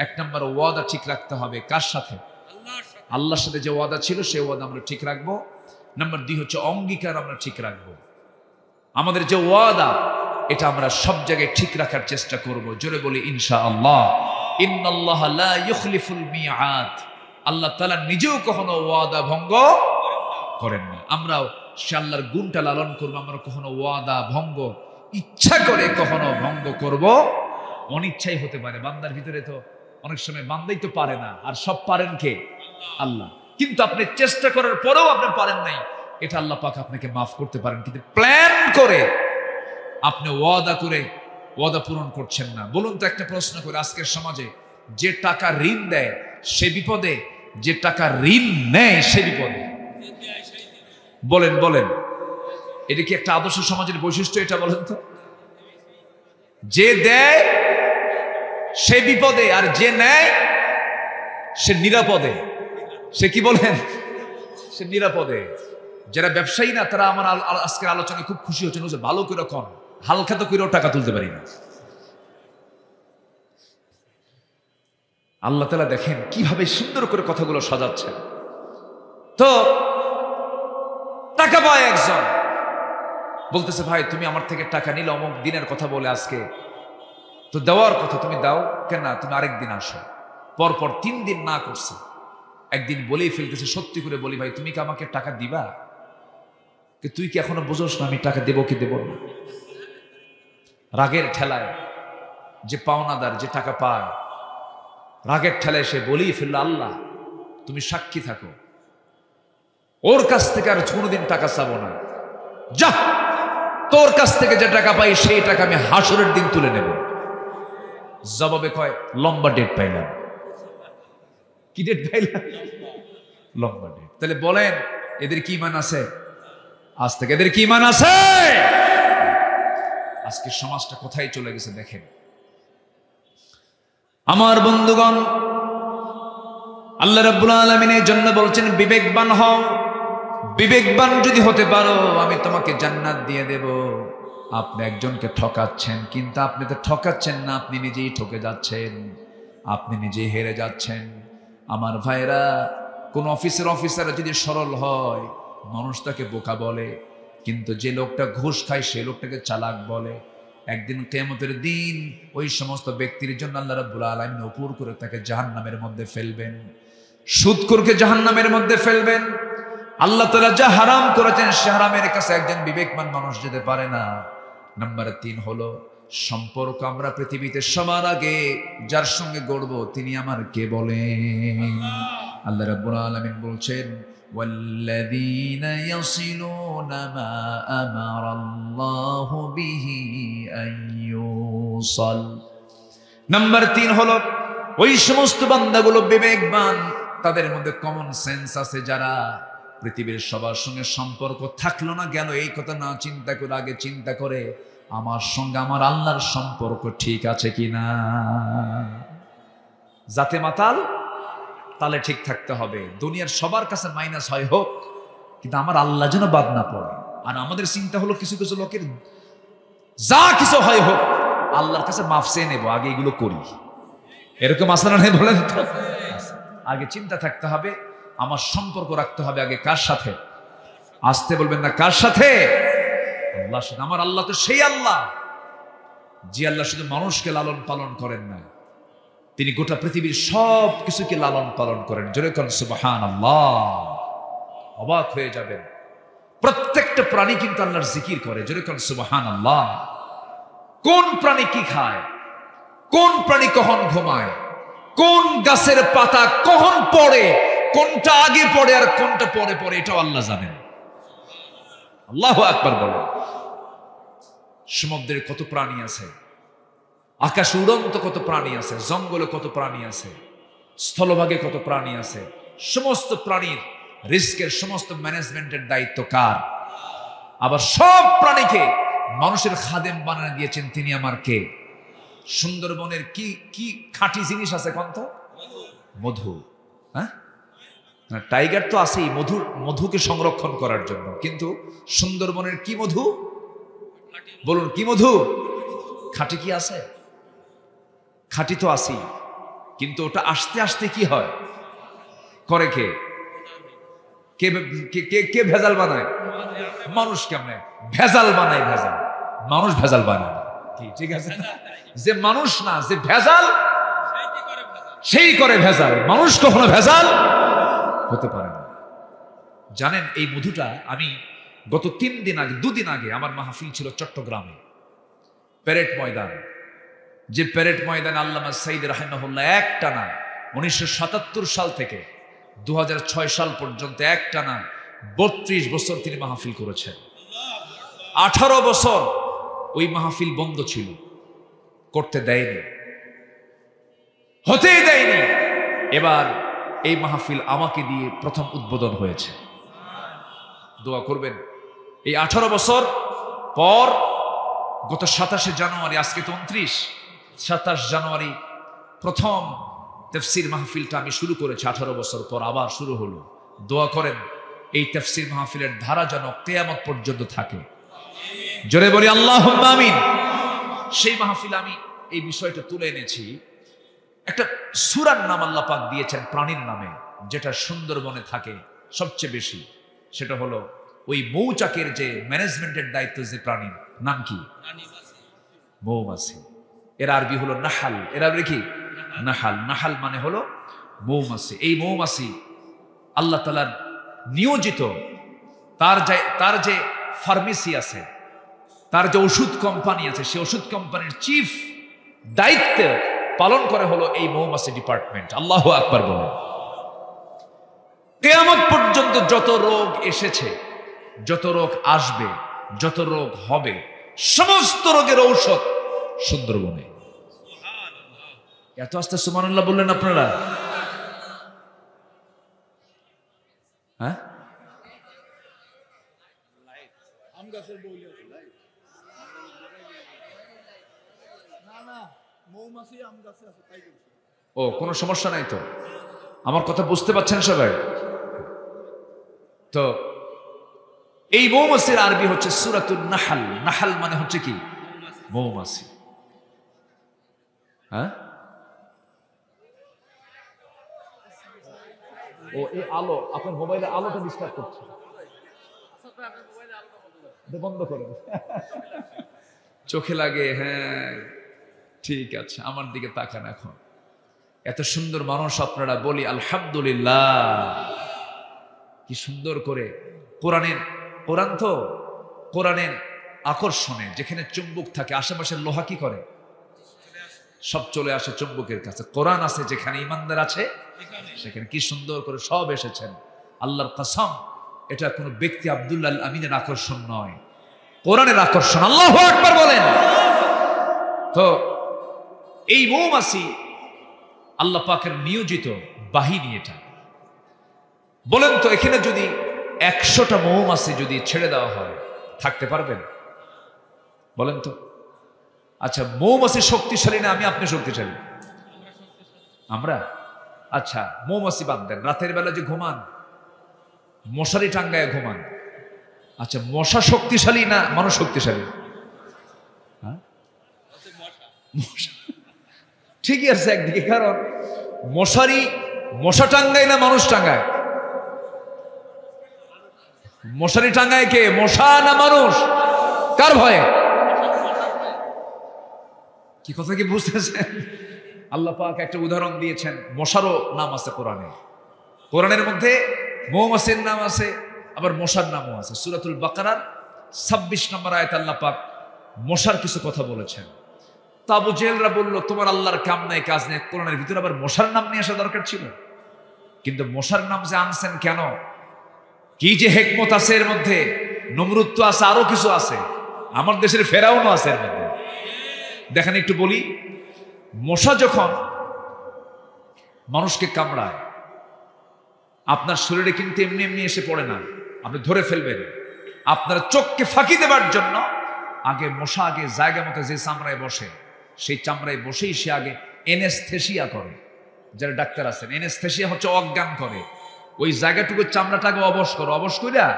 এক নম্বর ওয়াদা ঠিক রাখতে হবে। কার সাথে? আল্লাহর সাথে যে ওয়াদা ছিল সেই ওয়াদা আমরা ঠিক রাখবো। নাম্বার 2 হচ্ছে অঙ্গীকার আমরা ঠিক রাখবো। আমাদের যে ওয়াদা এটা আমরা সব জায়গায় ঠিক রাখার চেষ্টা করব। জোরে বলি ইনশাআল্লাহ। ইন্নাল্লাহা লা ইউখলিফুল মিআদ। আল্লাহ তাআলা নিজেও কখনো ওয়াদা ভঙ্গ করেন না। আমরাও সে আল্লাহর গুণটা লালন করব। আমরা কখনো ওয়াদা ভঙ্গ ইচ্ছা করে কখনো ভঙ্গ করব, অনিচ্ছাই হতে পারে। বান্দার ভিতরে তো অনেক সময় বান্দাই তো পারে না, আর সব পারেন কে? আল্লাহ। কিন্তু আপনি চেষ্টা করার পরেও আপনি পারেন নাই, এটা আল্লাহ পাক আপনাকে মাফ করতে পারেন। কিন্তু প্ল্যান করে আপনি ওয়াদা করে ওয়াদা পূরণ করছেন না। বলুন তো একটা প্রশ্ন করে, আজকের সমাজে যে টাকা ঋণ দেয় সে বিপদে, যে টাকা ঋণ নেয় সে বিপদে। বলেন বলেন, এটা কি একটা আদর্শ সমাজের বৈশিষ্ট্য? এটা বলেন তো। যে দেয় সে বিপদে, আর যে নেয় সে নিরাপদে। সে কি বলেন? সে নিরাপদে। যারা ব্যবসায়ী না তারা আমার আজকের আলোচনায় খুব খুশি হচ্ছেন। ভালো করে কম, হালকা তো করেও টাকা তুলতে পারি না। আল্লাহ তাআলা দেখেন কিভাবে সুন্দর করে কথাগুলো সাজাচ্ছেন। তো টাকা পায় একজন, বলতেছে ভাই তুমি আমার থেকে টাকা নিলে অমুক দিনের কথা বলে আজকে তো দেওয়ার কথা, তুমি দাও কেন? তুমি আরেকদিন আসো। পরপর 3 দিন না করছে, একদিন বলেই ফেলতেছে, সত্যি করে বলি ভাই তুমি কি আমাকে টাকা দিবা? তুই কি এখনো বুঝোস না আমি টাকা দেবো কি দেব না? রাগের ঠেলায় যে পাওনাদার, যে টাকা পায়, রাগের ঠেলায় সে বলেই ফেললো আল্লাহ তুমি সাক্ষী থাকো, ওর কাছ থেকে আর কোনোদিন টাকা চাবো না। যা, তোর কাছ থেকে যে টাকা পাই সেই টাকা আমি হাসরের দিন তুলে নেব। জবাবে কয় লম্বা ডেট পাইলাম। কি ডেট পাইলাম? লম্বা ডেট। তাহলে বলেন এদের কি ঈমান আছে? আজ থেকে এদের কি ঈমান আছে? আজকে সমাজটা কোথায় চলে গেছে দেখেন। আমার বন্ধুগণ, আল্লাহ রাব্বুল আলামিন এর জন্য বলছেন বিবেকবান হও। বিবেকবান যদি হতে পারো আমি তোমাকে জান্নাত দিয়ে দেব। আপনি একজনকে ঠকাচ্ছেন, কিন্তু আপনি তো ঠকাচ্ছেন না, আপনি নিজেই ঠকে যাচ্ছেন, আপনি নিজেই হেরে যাচ্ছেন। আমার ভাইরা, কোন অফিসার যদি সরল হয় মানুষ তাকে বোকা বলে, কিন্তু যে লোকটা ঘুষ খায় সে লোকটাকে চালাক বলে। একদিন কিয়ামতের দিন ওই সমস্ত ব্যক্তির জন্য আল্লাহ রাব্বুল আলামিন উপর করে তাকে জাহান্নামের মধ্যে ফেলবেন, সুদখোরকে জাহান্নামের মধ্যে ফেলবেন। আল্লাহ তাআলা যা হারাম করেছেন সে হারামের কাছে একজন বিবেকবান মানুষ যেতে পারে না। নাম্বার 3 হলো সম্পর্ক। আমরা পৃথিবীতে সবার আগে যার সঙ্গে গড়ব তিনি আমার কে বলেন? আল্লাহ রাব্বুল আলামিন বলছেন ওয়াল্লাযীনা ইয়াসিলুনা মা আমারাল্লাহু বিহি আইয়ুসাল। নাম্বার 3 হলো ওই সমস্ত বান্দাগুলো বিবেকবান, তাদের মধ্যে কমন সেন্স আছে, যারা পৃথিবীর সবার সঙ্গে সম্পর্ক থাকলো না গেল এই কথা না চিন্তা করে আগে চিন্তা করে আমার সঙ্গে আমার আল্লাহর সম্পর্ক ঠিক আছে কিনা। যাতে মাতাল তালে ঠিক থাকতে হবে। দুনিয়ার সবার কাছে মাইনাস হয় হোক, কিন্তু আমার আল্লাহ যেন বাদ না পড়ে। আর আমাদের চিন্তা হলো কিছু কিছু লোকের যা কিছু হয় হোক আল্লাহর কাছে মাফ চেয়ে নেবো, আগে এগুলো করি। এরকম আসলে নেই বলেন তো? আগে চিন্তা থাকতে হবে, আমার সম্পর্ক রাখতে হবে আগে কার সাথে? আসতে বলবেন না, কার সাথে? আল্লাহর সাথে। আমার আল্লাহ তো সেই আল্লাহ যে আল্লাহ শুধু মানুষকে লালন পালন করেন না, তিনি গোটা পৃথিবীর সব কিছুকে লালন পালন করেন। জোরে কোন সুবহানাল্লাহ। অবাক হয়ে যাবেন, প্রত্যেকটা প্রাণী কিন্তু আল্লাহর জিকির করে। জোরে কোন সুবহানাল্লাহ। কোন প্রাণী কি খায়, কোন প্রাণী কখন ঘুমায়, কোন গাছের পাতা কখন পড়ে, কোনটা আগে পড়ে আর কোনটা পরে পড়ে, এটাও আল্লাহ জানেন। আল্লাহু আকবার বলেন। সমুদ্রে কত প্রাণী আছে, আকাশে উড়ন্ত কত প্রাণী আছে, জঙ্গলে কত প্রাণী আছে, স্থলভাগে কত প্রাণী আছে। সমস্ত প্রাণীর রিস্কের সমস্ত ম্যানেজমেন্টের দায়িত্ব কার? আবার সব প্রাণীকে মানুষের খাদেম বানিয়ে দিয়েছেন তিনি আমার কে? সুন্দরবনের কি কি খাঁটি জিনিস আছে কন্ত? মধু। হ্যাঁ, টাইগার তো আছেই মধুকে সংরক্ষণ করার জন্য, কিন্তু সুন্দরবনের কি মধু বলুন, কি মধু? খাঁটি কি আছে? খাঁটি তো আছেই, কিন্তু ওটা আস্তে আস্তে কি হয় করে কে কে কে কে ভেজাল বানায়? মানুষ। কেমনে ভেজাল বানায়? ভেজাল মানুষ ভেজাল বানায় কি? ঠিক আছে, যে মানুষ না, যে ভেজাল সেই করে ভেজাল। মানুষ কখনো ভেজাল হতে পারে না। জানেন এই মধুটা আমি গত 2 দিন আগে আমার মাহফিল ছিল চট্টগ্রামে, প্যারেড ময়দান। যে প্যারেড ময়দান আল্লামা সাইদ রাহিমাহুল্লাহ একটানা 1977 সাল থেকে 2006 সাল পর্যন্ত একটানা 32 বছর তিনি মাহফিল করেছেন। 18 বছর ওই মাহফিল বন্ধ ছিল, করতে দেয়নি, হতেই দেয়নি। এবার এই মাহফিল আমাকে দিয়ে প্রথম উদ্বোধন হয়েছে। দোয়া করবেন। এই 18 বছর পর গত 27 জানুয়ারি, আজকে তো 29, 27 জানুয়ারি প্রথম তাফসীর মাহফিলটা আমি শুরু করেছি। 18 বছর পর আবার শুরু হলো। দোয়া করেন এই তাফসীর মাহফিলের ধারা যেন কিয়ামত পর্যন্ত থাকে। জোরে বলি আল্লাহুম্মা আমিন। সেই মাহফিল আমি এই বিষয়টা তুলে এনেছি। একটা সূরার নাম আল্লাহ পাক দিয়েছেন প্রাণীর নামে, যেটা সুন্দরবনে থাকে সবচেয়ে বেশি। সেটা হলো ওই মৌচাকের যে ম্যানেজমেন্টের দায়িত্ব, যে প্রাণীর নাম কি? মৌমাছি। এর আরবি হলো নাহাল। এর আরবি কি? নাহাল। নাহাল মানে হলো মৌমাছি। এই মৌমাছি আল্লাহ তাআলার নিয়োজিত। তার যে ফার্মেসি আছে, তার যে ওষুধ কোম্পানি আছে, সেই ওষুধ কোম্পানির চিফ দায়িত্ব পালন করে হলো এই মৌমাছি ডিপার্টমেন্ট। আল্লাহু আকবার বলেন। কিয়ামত পর্যন্ত যত রোগ এসেছে, যত রোগ আসবে, যত রোগ হবে, সমস্ত রোগের ঔষধ সুন্দরবনে। এত আস্তে সুবহানাল্লাহ বললেন আপনারা? হ্যাঁ, ও কোনো সমস্যা নাই তো? আমার কথা বুঝতে পারছেন সবাই তো? এই মৌমাছির আরবি হচ্ছে সূরাতুন নাহাল। নাহাল মানে হচ্ছে কি? মৌমাছি। হ্যাঁ, ও এই আলো, আপনার মোবাইলে আলোটা ডিস্টার্ব করছে, বন্ধ করেন। চোখে লাগে। হ্যাঁ ঠিক আছে, আমার দিকে তাকান। এখন এত সুন্দর মানুষ আপনারা, বলি আলহামদুলিল্লাহ। কি সুন্দর করে কোরআন তো কোরআনের আকর্ষণে, যেখানে চুম্বক থাকে আশেপাশের লোহা কি করে? সব চলে আসে চুম্বকের কাছে। কোরআন আছে যেখানে, ইমানদার আছে সেখানে। কি সুন্দর করে সব এসেছেন। আল্লাহর কসম, এটা কোনো ব্যক্তি আব্দুল্লাহ আল আমিনের আকর্ষণ নয়, কোরআনের আকর্ষণ। আল্লাহু আকবার বলেন। তো এই মৌমাছি আল্লাহ পাকের নিয়োজিত বাহিনী। এটা বলেন তো, এখানে যদি 100টা মৌমাছি যদি ছেড়ে দেওয়া হয়, থাকতে পারবেন? বলেন তো। আচ্ছা, মৌমাছি শক্তিশালী না আমি আপনি শক্তিশালী? আমরা। আচ্ছা, মৌমাছি বাদ দেন, রাতের বেলা যে ঘুমান, মশারি টাঙ্গায় ঘুমান। আচ্ছা, মশা শক্তিশালী না মানুষ শক্তিশালী? হ্যাঁ, ঠিকই আছে একদিকে, কারণ মশা টাঙ্গায় না মানুষ টাঙ্গায়? মশারি টাঙ্গায় কে, মশা না মানুষ? কার ভয়ে? কি কথা কি বুঝতেছেন? আল্লাহ পাক একটা উদাহরণ দিয়েছেন। মশারও নাম আছে কোরআনে। কোরআনের মধ্যে মৌমাছির নাম আছে, আবার মশার নামও আছে। সূরাতুল বাকারার 26 নম্বর আয়াতে আল্লাহ পাক মশার কিছু কথা বলেছেন। তা আবু জেহেলরা বলল, তোমার আল্লাহর কাম নাই কাজ নেই, কোরআনের ভিতরে আবার মশার নাম নিয়ে আসা দরকার ছিল? কিন্তু মশার নাম যে আনছেন কেন? কি যে হিকমত আছে এর মধ্যে। নমরুদ তো আছে, আরো কিছু আছে, আমার দেশের ফেরাউনও আছে এর মধ্যে। দেখেন একটু বলি, মশা যখন মানুষকে কামড়ায়, আপনার শরীরে কিন্তু এমনি এমনি এসে পড়ে না, আপনি ধরে ফেলবেন। আপনার চোখকে ফাঁকি দেবার জন্য মশা আগে জায়গা মতো যে চামড়ায় বসে, সেই চামড়ায় বসেই সে আগে এনেস্থেসিয়া করে। যারা ডাক্তার আছেন, এনেস্থেসিয়া হচ্ছে অজ্ঞান করে। ওই জায়গাটুকু চামড়াটাকে অবশ করো, অবশ কইরা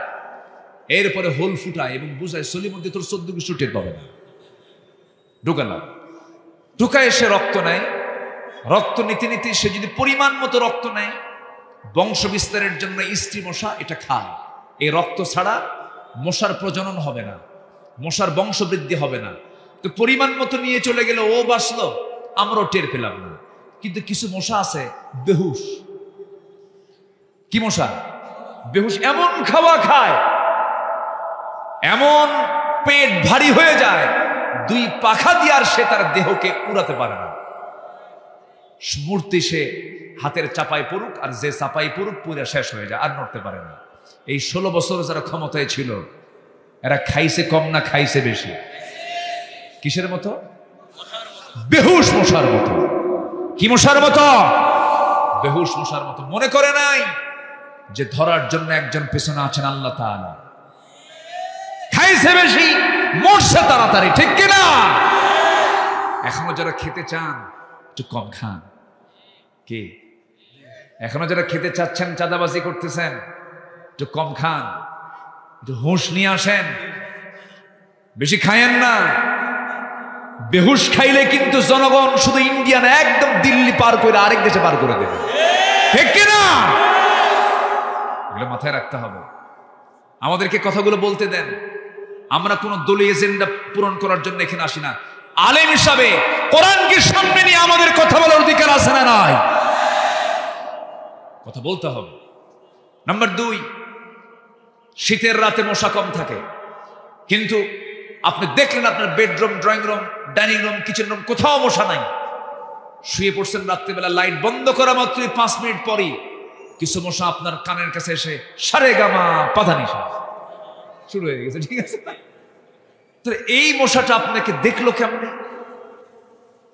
এরপরে হোল ফুটায় এবং বুঝায় সলির মধ্যে তোর 14 কিছু টের পাবে না। ঢুকালাম, ঢুকায় সে রক্ত নেয়, রক্ত নিতে নিতে সে যদি পরিমাণ মতো রক্ত নেয়, বংশ বিস্তারের জন্য স্ত্রী মশা এটা খায়। এই রক্ত ছাড়া মশার প্রজনন হবে না, মশার বংশ বৃদ্ধি হবে না। তো পরিমাণ মতো নিয়ে চলে গেল, ও বাঁচলো, আমরাও টের পেলাম না। কিন্তু কিছু মশা আছে বেহুশ। কি মশা? বেহুশ। এমন খাওয়া খায়, এমন পেট ভারী হয়ে যায়, 2 পাখা দিয়ে আর সে তার দেহকে উড়াতে পারে না। মূর্তি সে হাতের চাপাই পড়ুক, আর যে চাপাই পড়ুক পুরা শেষ হয়ে যায়, আর নড়তে পারে না। এই 16 বছর যারা ক্ষমতায় ছিল, এরা খাইছে কম না খাইছে বেশি? কিসের মতো? বেহুশ মশার মতো। কি মশার মতো? বেহুশ মশার মতো। মনে করে নাই যে ধরার জন্য একজন পেছনে আছেন আল্লাহ তাআলা। খাইছে বেশি, মরছে তাড়াতাড়ি, ঠিক কিনা? এখনো যারা খেতে চান একটু কম খান। কি এখনো যারা খেতে চাচ্ছেন, চাঁদাবাজি করতেছেন, একটু কম খান, একটু হুঁশ নিয়ে আসেন, বেশি খায়েন না। বেহুশ খাইলে কিন্তু জনগণ শুধু ইন্ডিয়া না, একদম দিল্লি পার করে আরেক দেশে পার করে দেবে, ঠিক কিনা? এগুলো মাথায় রাখতে হবে। আমাদেরকে কথাগুলো বলতে দেন। আমরা কোন দলীয় এজেন্ডা পূরণ করার জন্য এখানে আসি না। আলেম হিসাবে কোরআনকে সামনে নিয়ে আমাদের কথা বলার অধিকার আছে না নাই? কথা বলতে হবে। নাম্বার 2, শীতের রাতে মশা কম থাকে, কিন্তু আপনি দেখলেন আপনার bedroom, drawing room, dining room, kitchen room কোথাও মশা নাই। শুয়ে পড়ছেন রাত্রিবেলা, লাইট বন্ধ করা মাত্রই 5 মিনিট পরই কিছু মশা আপনার কানের কাছে এসে সারে গামা পাধানিসা শুরু হয়ে গেছে, ঠিক আছে? তো এই মশাটা আপনাকে দেখলো কেমনে?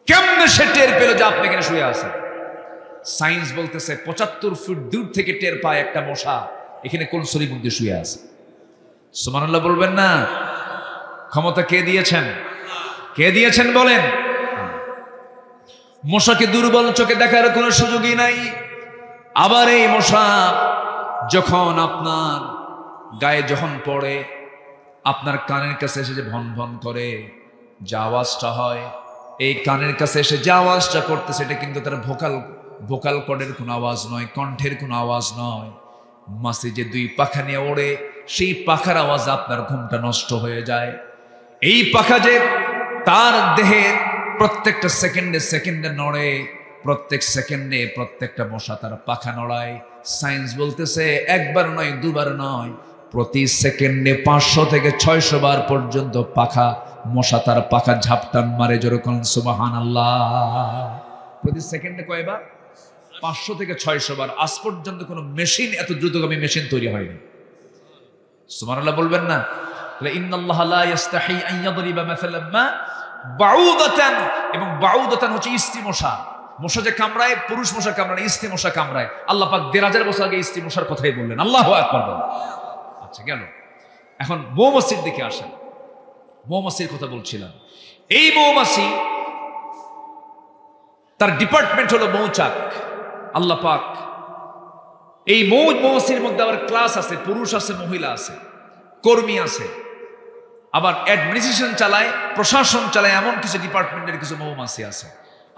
কেমনে সে টের পেল যে আপনি এখানে শুয়ে আছেন? সায়েন্স বলতেছে 75 ফুট দূর থেকে টের পায় একটা মশা এখানে কোন শরীর মধ্যে শুয়ে আছে। সুবহানাল্লাহ বলবেন না? ক্ষমতা কে দিয়েছেন? কে দিয়েছেন বলেন? মশাকে দুর্বল চোখে দেখার কোনো সুযোগই নাই। আবার এই মশা যখন আপনার গায়ে যখন পড়ে, আপনার কানের কাছে এসে যে ভন ভন করে যে আওয়াজটা হয়, এই কানের কাছে এসে যে আওয়াজটা করতেছে এটা কিন্তু তার ভোকাল কর্ডের কোনো আওয়াজ নয়, কণ্ঠের কোনো আওয়াজ নয়। মাসি যে 2 পাখা নিয়ে ওড়ে, সেই পাখার আওয়াজ আপনার ঘুমটা নষ্ট হয়ে যায়। এই পাখা যে তার দেহের প্রত্যেকটা সেকেন্ডে সেকেন্ডে নড়ে, প্রত্যেক সেকেন্ডে প্রত্যেকটা মশা তার পাখা নড়ায়। সায়েন্স বলতেছে 1 বার নয়, 2 বার নয়, প্রতি সেকেন্ডে 500 থেকে 600 বার পর্যন্ত মশা তার পাখা ঝাপটান মারে। যেরকম সুবহানাল্লাহ। প্রতি সেকেন্ডে কয়বার? 500 থেকে 600 বার। আজ পর্যন্ত কোনো মেশিন, এত দ্রুতগামী মেশিন তৈরি হয়নি। সুবহানাল্লাহ বলবেন না? ইন্নাল্লাহা লা ইস্তাহি আন ইয়াদরিবা মাসালাম মা বাউদাতান, এবং বাউদাতান হচ্ছে স্ত্রী মশা। মশা যে কামড়ায়, পুরুষ মশা কামড়ায়, স্ত্রী মশা কামড়ায়। আল্লাহ পাক 1000 বছর আগে স্ত্রী মশার কথাই বললেন। আল্লাহু আকবার বলেন। আচ্ছা গেল, এখন মৌমাছির দিকে আসেন। মৌমাছির কথা বলছিলাম। এই মৌমাছি, তার ডিপার্টমেন্ট হলো মৌচাক। আল্লাহ পাক এই মৌমাছির মধ্যে আবার ক্লাস আছে, পুরুষ আছে, মহিলা আছে, কর্মী আছে, আবার অ্যাডমিনিস্ট্রেশন চালায়, প্রশাসন চালায়, এমন কিছু ডিপার্টমেন্টের কিছু মৌমাছি আছে।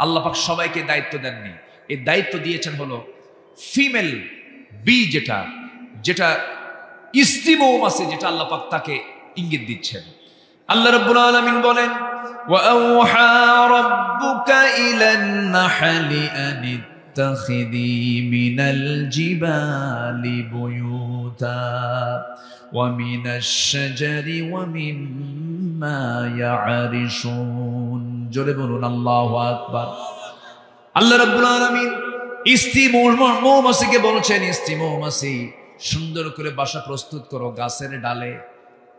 আল্লাহ পাক সবাইকে দায়িত্ব দেননি। এই দায়িত্ব দিয়েছেন হলো ফিমেল বি, যেটা স্ত্রী মৌমাছি, যেটা আল্লাহ পাক তাকে ইঙ্গিত দিচ্ছেন। আল্লাহ রাব্বুল আলামিন বলেন, ওয়া আওহা রাব্বুকা ইলান নাহলি আন ইত্তাখিযি মিনাল জিবালি বুয়ুতা ওয়া মিনাশ শাজারি ওয়া মিম্মা ইয়ারিশুন। জোরে বলুন আল্লাহু আকবার। আল্লাহ রাব্বুল আলামিন স্ত্রী মৌমাছিকে বলছেন, স্ত্রী মৌমাছি সুন্দর করে বাসা প্রস্তুত করো, গাছের ডালে,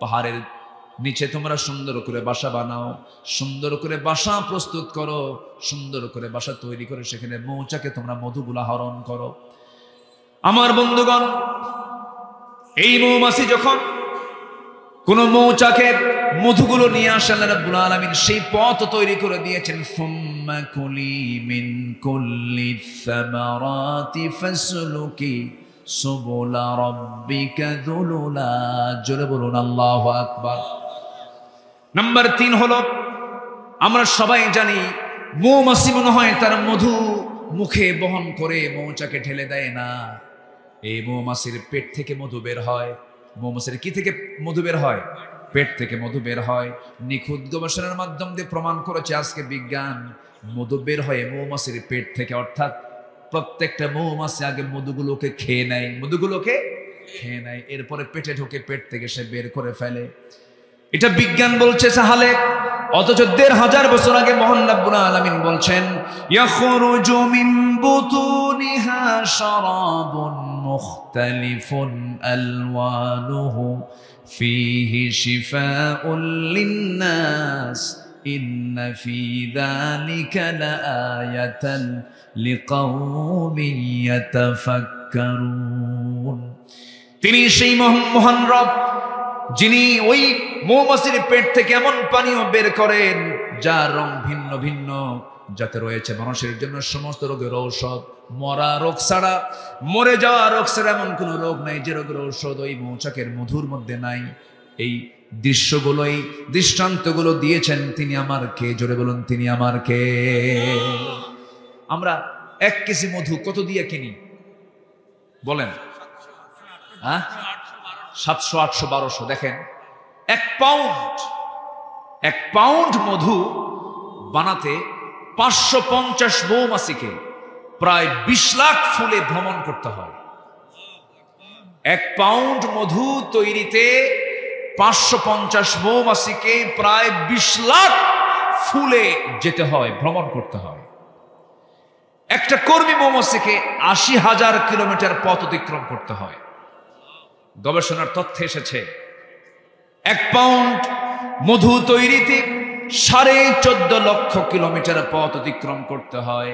পাহাড়ের নিচে তোমরা সুন্দর করে বাসা বানাও, সুন্দর করে বাসা প্রস্তুত করো, সুন্দর করে বাসা তৈরি করে সেখানে মৌচাকে তোমরা মধুগুলা হরণ করো। আমার বন্ধুগণ, এই মৌমাছি যখন কোন মৌচাকে মধুগুলো নিয়ে আসে, আল্লাহ রাব্বুল আলামিন সেই পথ তৈরি করে দিয়েছেন। সুম্মা কুলি মিন কুল্লি সামারাতি ফাসলুকি সুবুলা রাব্বিকা যুলুলা। জোরে বলুন আল্লাহু আকবার। নাম্বার 3 হলো, আমরা সবাই জানি মৌমাছি মনে হয় তার মধু মুখে বহন করে মৌচাকে ঢেলে দেয় না। এই মৌমাছির পেট থেকে মধু বের হয়। মৌমাছির কি থেকে মধু বের হয়? পেট থেকে মধু বের হয়। নিখুঁত গবেষণার মাধ্যম দিয়ে প্রমাণ করেছে আজকে বিজ্ঞান, মধু বের হয় মৌমাছির পেট থেকে। অর্থাৎ প্রত্যেকটা মৌমাছি আগে মধুগুলোকে খেয়ে নেয়, এরপরে পেটে ঢোকে, পেট থেকে সে বের করে ফেলে। এটা বিজ্ঞান বলছে তাহলে, অথচ ১৫০০ বছর আগে মহান রব্বুল আলামিন বলছেন ইয়াখরুজু মিন বুতুনিহা শারাবুন মুখতালিফুন আলওয়ানুহু ফীহি শিফাউল লিন্নাস ইন্না ফী যালিকা লাআয়াতান লিকাওমিন ইয়াতাফাক্কারুন। তিনি সেই মহান রব যিনি ওই মৌমাছির পেট থেকে এমন পানীয় বের করেন যার রং ভিন্ন ভিন্ন, যাতে রয়েছে মানুষের জন্য সমস্ত রোগের ঔষধ। মরা রোগ ছাড়া, মরে যাওয়া রোগ ছাড়া এমন কোন রোগ নাই যে রোগের ঔষধ ওই মৌচাকের মধুর মধ্যে নাই। এই দৃশ্যগুলো, এই দৃষ্টান্তগুলো দিয়েছেন তিনি আমার কে? জোরে বলুন তিনি আমার কে? আমরা 1 কেজি মধু কত দিয়ে কিনি বলেন? 700, 800, 1200। দেখেন 1 পাউন্ড মধু বানাতে 550 মৌমাছিকে প্রায় 20 লাখ ফুলে ভ্রমণ করতে হয়। 1 পাউন্ড মধু তৈরিতে 550 মৌমাছিকে প্রায় 20 লাখ ফুলে যেতে হয়, ভ্রমণ করতে হয়। একটা কর্মী মৌমাছিকে 80,000 কিলোমিটার পথ অতিক্রম করতে হয়। গবেষণার তথ্যে এসেছে 1 পাউন্ড মধু তৈরিতে 14.5 লক্ষ কিলোমিটার পথ অতিক্রম করতে হয়,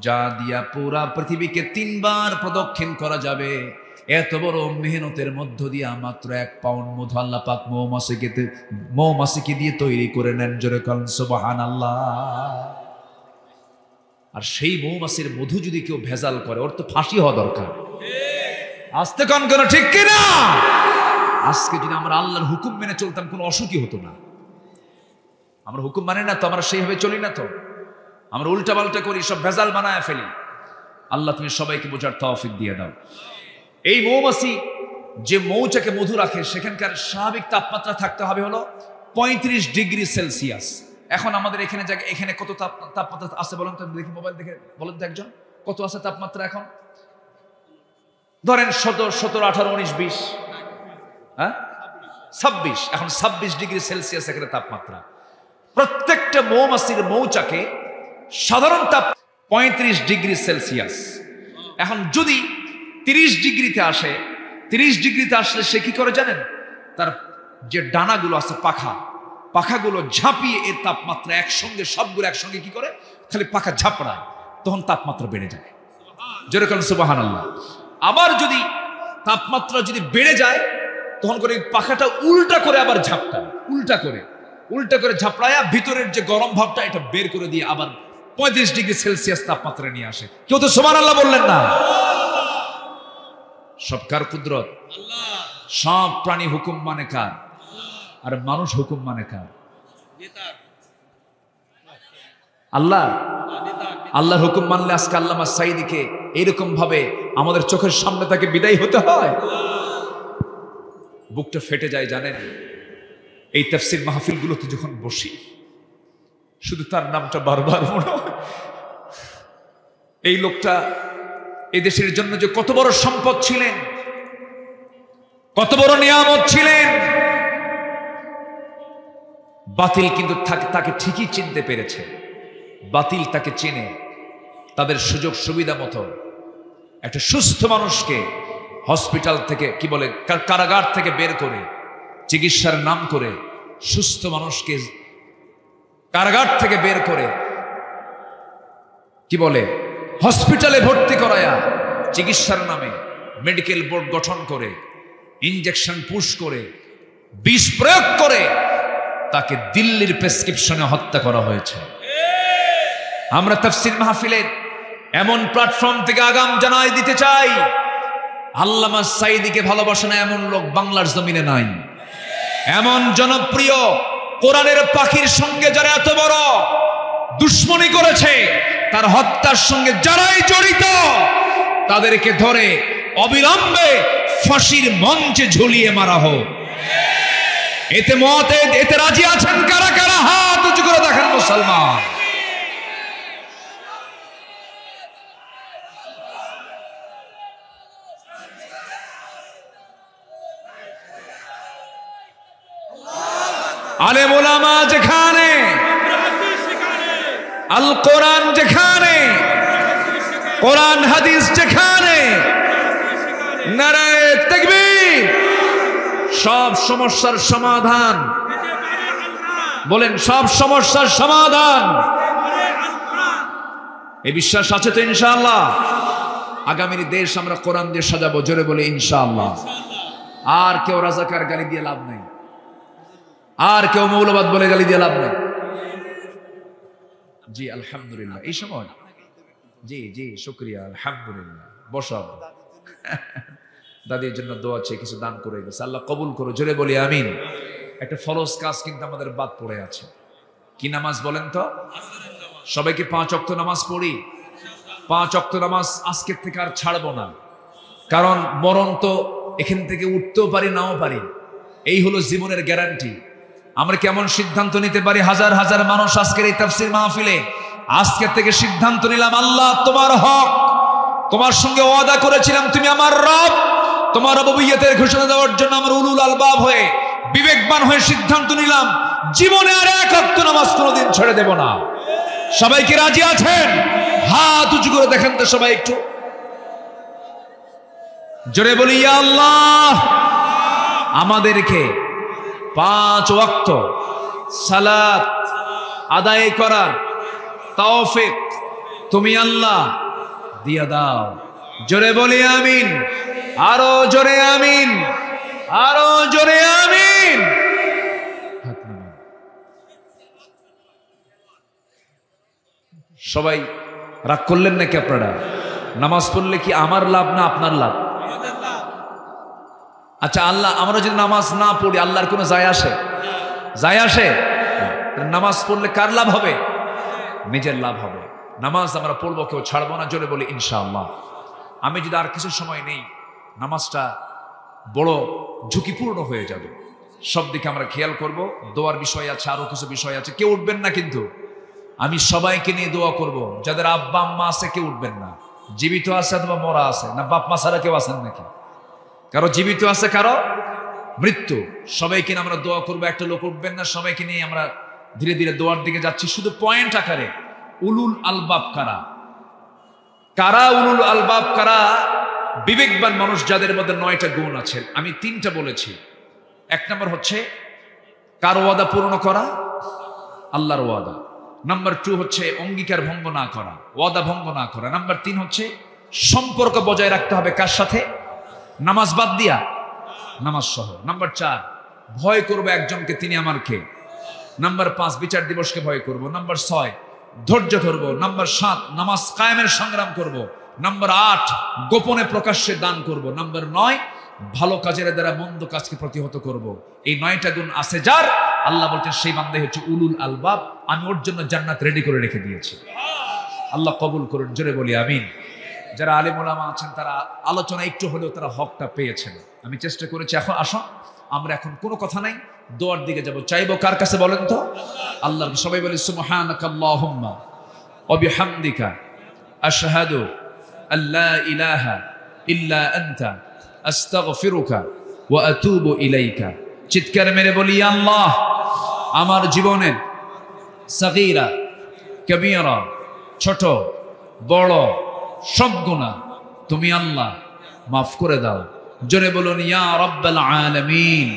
যা দিয়া পুরা পৃথিবীকে 3 বার প্রদক্ষিণ করা যাবে। এত বড় মেহনতের মধ্য দিয়ে মাত্র 1 পাউন্ড মধু আল্লাহ পাক মৌমাছিকে দিয়ে তৈরি করে নেন। জোরে বলেন সুবহানাল্লাহ। আর সেই মৌমাছির মধু যদি কেউ ভেজাল করে, ওর তো ফাঁসি হওয়া দরকার। আস্তে কন কেন, ঠিক কিনা? আজকে যদি আমরা আল্লাহর হুকুম মেনে চলতাম কোনো অসুখই হতো না। আমরা হুকুম মানে না তো, আমরা সেইভাবে চলি না তো, আমরা উল্টা পাল্টা করি, সব ভেজাল বানায় ফেলি। আল্লাহ তুমি সবাইকে বোঝার তৌফিক দিয়ে দাও। এই মৌমাছি যে মৌচাকে মধু রাখে সেখানকার স্বাভাবিক তাপমাত্রা থাকতে হবে হলো 35 ডিগ্রি সেলসিয়াস। এখন আমাদের এখানে কত তাপমাত্রা আছে বলেন তো, দেখি মোবাইল দেখে বলেন তো একজন, কত আছে তাপমাত্রা এখন? ধরেন 17, 18, 19, 20, 26। এখন 26 ডিগ্রি সেলসিয়াস এখানে তাপমাত্রা। প্রত্যেকটা মৌমাছির মৌচাকে সাধারণ তাপ 35 ডিগ্রি সেলসিয়াস। এখন যদি 30 ডিগ্রিতে আসে, 30 ডিগ্রিতে আসলে সে কি করে জানেন? তার যে ডানাগুলো আছে, পাখাগুলো ঝাঁপিয়ে এর তাপমাত্রা সবগুলো একসঙ্গে কি করে, খালি পাখা ঝাপড়ায়, তখন তাপমাত্রা বেড়ে যায়। যেরকম সুবহানাল্লাহ। আবার যদি তাপমাত্রা যদি বেড়ে যায়, তখন করে পাখাটা উল্টা করে আবার ঝাপটায়, উল্টা করে ঝাপড়ায় ভিতরের যে গরম ভাবটা এটা বের করে দিয়ে আবার 35 ডিগ্রি সেলসিয়াস তাপমাত্রা নিয়ে আসে। কেউ তো সুবহানাল্লাহ বললেন না? সব কার কুদরত? সব প্রাণী হুকুম মানে কার? আর মানুষ হুকুম মানে কার? আল্লাহ। আল্লাহর হুকুম মানলে আজকে আল্লামা সাঈদীকে এরকম ভাবে আমাদের চোখের সামনে তাকে বিদায় হতে হয়, বুকটা ফেটে যায়। জানেন, এই তাফসীর মাহফিলগুলোতে যখন বসি, শুধু তার নামটা বারবার মনে হয়। এই লোকটা এই দেশের জন্য যে কত বড় সম্পদ ছিলেন, কত বড় নিয়ামত ছিলেন। বাতিল কিন্তু তাকে ঠিকই চিনতে পেরেছে, বাতিল তাকে চেনে। তাদের সুযোগ সুবিধা মতো একটা সুস্থ মানুষকে হসপিটাল থেকে কি বলে কারাগার থেকে বের করে চিকিৎসার নাম করে সুস্থ মানুষকে কারাগার থেকে বের করে কি বলে হসপিটালে ভর্তি করায়া চিকিৎসার নামে মেডিকেল বোর্ড গঠন করে ইনজেকশন পুশ করে বিষ প্রয়োগ করে তাকে দিল্লির প্রেসক্রিপশনে হত্যা করা হয়েছে। আমরা তাফসীর মাহফিলের এমন প্ল্যাটফর্ম থেকে আগাম জানাই দিতে চাই, আল্লামা সাঈদীকে ভালোবাসে না এমন লোক বাংলার জমিনে নাই। এমন জনপ্রিয় কোরআনের পাখির সঙ্গে যারা এত বড় দুশ্মনী করেছে, তার হত্যার সঙ্গে যারাই জড়িত, তাদেরকে ধরে অবিলম্বে ফাঁসির মঞ্চে ঝুলিয়ে মারা হোক। এতে রাজি আছেন কারা কারা? হাত উঁচু করে দেখেন মুসলমান। আলেম ওলামা যেখানে, আল কোরআন যেখানে, কোরআন হাদিস যেখানে, নারায়ে তাকবীর। সব সমস্যার সমাধান বলেন, সব সমস্যার সমাধান। এই বিশ্বাস আছে তো ইনশাআল্লাহ? আগামীর দেশ আমরা কোরআন দিয়ে সাজাবো, জোরে বলে ইনশাআল্লাহ। আর কেউ রাজাকার গালি দিয়ে লাভ নাই, আর কেউ মৌলবাদ বলে গালি দিয়ে লাভ নাই। জি আলহামদুলিল্লাহ। এই সময় জি জি শুকরিয়া, আলহামদুলিল্লাহ। বসাব দাদির জন্য দোয়া চেয়ে কিছু দান করে গেছে, আল্লাহ কবুল করো, জোরে বলি আমিন। একটা ফরজ কাজ কিন্তু আমাদের বাদ পড়ে আছে। কি নামাজ বলেন তো? সবাইকে 5 ওয়াক্ত নামাজ পড়ি। 5 ওয়াক্ত নামাজ আজকের থেকে আর ছাড়বো না, কারণ মরণ তো এখান থেকে উঠতেও পারি নাও পারি। এই হলো জীবনের গ্যারান্টি। আমরা কেমন সিদ্ধান্ত নিতে পারি? হাজার হাজার মানুষ আজকের এই তাফসীর মাহফিলে আজকের থেকে সিদ্ধান্ত নিলাম, আল্লাহ তোমার হক, তোমার সঙ্গে ওয়াদা করেছিলাম তুমি আমার রব, তোমার রুবুবিয়্যতের ঘোষণা দেওয়ার জন্য আমরা উলুল আলবাব হয়ে, বিবেকবান হয়ে সিদ্ধান্ত নিলাম জীবনে আর 1 ওয়াক্ত নামাজ কোনোদিন ছেড়ে দেব না। সবাই কি রাজি আছেন? হাত উঁচু করে দেখেন তো সবাই একটু, জোরে বলি ইয়া আল্লাহ। আমাদেরকে 5 ওয়াক্ত সালাত আদায় করার তৌফিক তুমি আল্লাহ দিয়া দাও, জোরে বলি আমিন। আরো জোরে আমিন, আরো জোরে আমিন। সবাই রাগ করলেন নাকি আপনারা? নামাজ পড়লে কি আমার লাভ না আপনার লাভ? আচ্ছা, আল্লাহ আমরা যদি নামাজ না পড়ি আল্লাহর কোনো যায় আসে? যায় আসে? নামাজ পড়লে কার লাভ হবে? নিজের লাভ হবে। নামাজ আমরা পড়বো, কেউ ছাড়বো না, জোরে বলি ইনশাআল্লাহ। আমি যদি আর কিছু সময় নেই, নামাজটা বড় ঝুঁকিপূর্ণ হয়ে যাবে। সব দিকে আমরা খেয়াল করব। দোয়ার বিষয় আছে, আরো কিছু বিষয় আছে। কেউ উঠবেন না কিন্তু, আমি সবাইকে নিয়ে দোয়া করব। যাদের আব্বা আম্মা আছে কেউ উঠবেন না। জীবিত আছে অথবা মরা আছে, না বাপ মা ছাড়া কেউ আছেন নাকি? কারো জীবিত আছে, কারো মৃত্যু। সবাইকে নিয়ে আমরা দোয়া করবো। একটা লোক উঠবেন না, সবাইকে নিয়ে আমরা ধীরে ধীরে দোয়ার দিকে যাচ্ছি। শুধু পয়েন্ট আকারে, উলুল আলবাব কারা? কারা উলুল আলবাব কারা? বিবেকবান মানুষ যাদের মধ্যে 9টা গুণ আছে। আমি 3টা বলেছি। 1 নম্বর হচ্ছে কার ওয়াদা পূর্ণ করা? আল্লাহর ওয়াদা। নাম্বার 2 হচ্ছে অঙ্গীকার ভঙ্গ না করা, ওয়াদা ভঙ্গ না করা। নাম্বার 3 হচ্ছে সম্পর্ক বজায় রাখতে হবে কার সাথে? নামাজ বাদ দিয়া, নামাজ সহ। নাম্বার 4 ভয় করবো একজনকে, তিনি আমার কে। নাম্বার 5 বিচার দিবসকে ভয় করব। নাম্বার 6 ধৈর্য ধরবো। নাম্বার 7 নামাজ কায়েমের সংগ্রাম করব। নাম্বার 8 গোপনে প্রকাশ্যে দান করব। নাম্বার 9 ভালো কাজের দ্বারা মন্দ কাজকে প্রতিহত করব। এই 9টা গুণ আছে যার, আল্লাহ বলছেন সেই বান্দাই হচ্ছে উলুল আলবাব। আমি ওর জন্য জান্নাত রেডি করে রেখে দিয়েছি। আল্লাহ কবুল করুন, জোরে বলি আমিন। যারা আলেম ওলামা আছেন তারা আলোচনা একটু হলেও তারা হকটা পেয়েছেন। আমি চেষ্টা করেছি। এখন আসুন, আমরা এখন কোনো কথা নাই, দোয়ার দিকে যাব। চাইবো কার কাছে বলেন তো? আল্লাহর। সবাই বলি সুবহানাকাল্লাহুম্মা ওয়া বিহামদিকা আশহাদু আল্লা ইলাহা ইল্লা আনতা আস্তাগফিরুকা ওয়া আতুবু ইলাইকা। চিৎকার মেরে বলি আল্লাহ, আমার জীবনের সাগীরা কবীরা, ছোট বড় সব গুনাহ তুমি আল্লাহ মাফ করে দাও। জোরে বলুন ইয়া রাব্বাল আলামিন।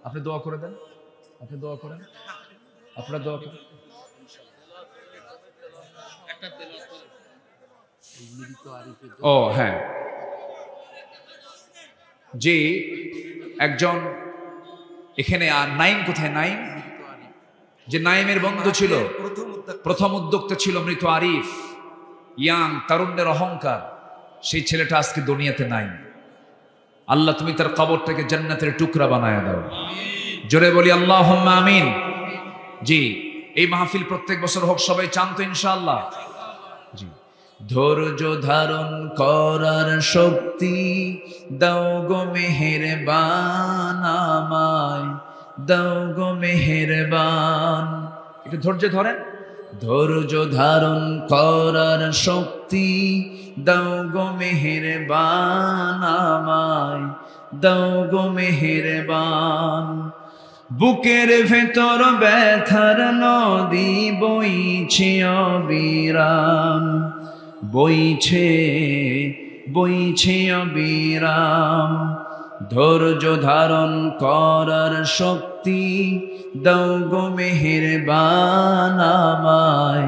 আপনি দোয়া করে দেন, আপনি দোয়া করেন, আপনারা দোয়া করেন। ও হ্যাঁ, জি একজন এখানে। আর নাইম কোথায়? নাইম, যে নাইমের বন্ধু ছিল, প্রথম উদ্যোক্তা ছিল মৃত আরিফ, ইয়াং তারুণ্যের অহংকার, সেই ছেলেটা আজকে দুনিয়াতে নাই। আল্লাহ তুমি তার কবরটাকে জান্নাতের টুকরা বানায় দাও। জোরে বলি আল্লাহুম্মা আমিন। জি, এই মাহফিল প্রত্যেক বছর হোক, সবাই চান তো ইনশাআল্লাহ? জি। ধৈর্য ধারণ করার শক্তি দাও গো মেহেরবান আমায়, দাও গো মেহেরবান। একটু ধৈর্য ধরেন। ধৈর্য ধারণ করার শক্তি দাও গো মেহেরবান আমায়, দাও গো মেহেরবান। বুকের ভেতর ব্যথার নদী বইছে অবিরাম, বইছে বইছে অবিরাম। ধৈর্য ধারণ করার শক্তি দাও গো মেহেরবান আমায়,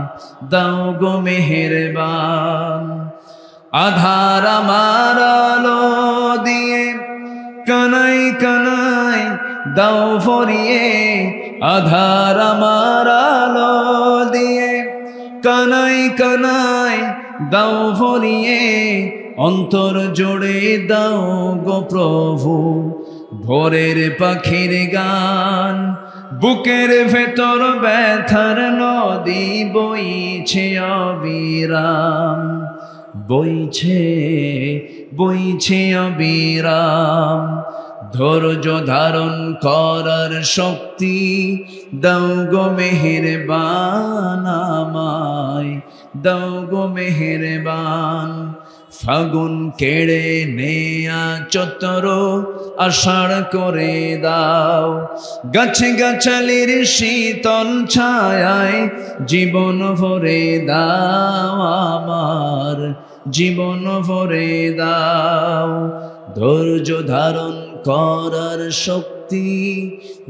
দাও গো মেহেরবান। আধার আমার আলো দিয়ে কানাই কানাই দাও ভরিয়ে, আধার আমার আলো দিয়ে কানাই কানাই দাও ভরিয়ে। অন্তর জোড়ে দাও গো প্রভু ভোরের পাখির গান। বুকের ভেতর ব্যথার নদী বইছে অবিরাম, বইছে বইছে অবিরাম। ধৈর্য ধারণ করার শক্তি দাও গো মেহেরবান আমায়, দাও গো মেহেরবান। ফাগুন কেড়ে নেয়া চতর আষাঢ় করে দাও, গাছে গাছালির শীতল ছায়ায় জীবন ভরে দাও আমার, জীবন ভরে দাও। ধৈর্য ধারণ করার শক্তি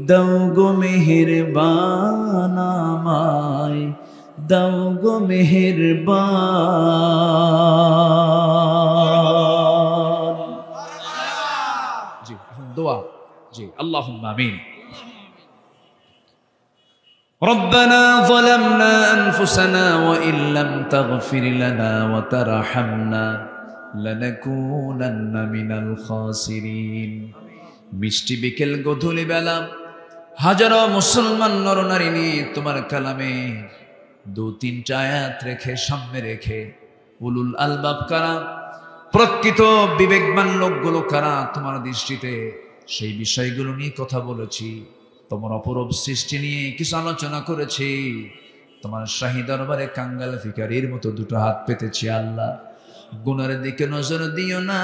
দাও গো মেহেরবান আমায়, দাও গো মেহেরবান। জি, এখন দোয়া। জি, আল্লাহুম্মা আমিন। ربنا ظلمنا أنفسنا وإن لم تغفر لنا وترحمنا لنكونن من الخاسرين। মিষ্টি বিকেল গধূলি বেলা হাজারো মুসলমান নরনারী নিয়ে তোমার কালামে দু তিনটা আয়াত রেখে সামনে রেখে উলুল আলবাব কারা, প্রকৃত বিবেকবান লোকগুলো কারা তোমার দৃষ্টিতে, সেই বিষয়গুলো নিয়ে কথা বলেছি। তোমার অপরূপ সৃষ্টি নিয়ে কিছু আলোচনা করেছি। তোমার শাহী দরবারে কাঙ্গাল ভিখারীর মতো দুটো হাত পেতেছি। আল্লাহ, গুনার দিকে নজর দিও না,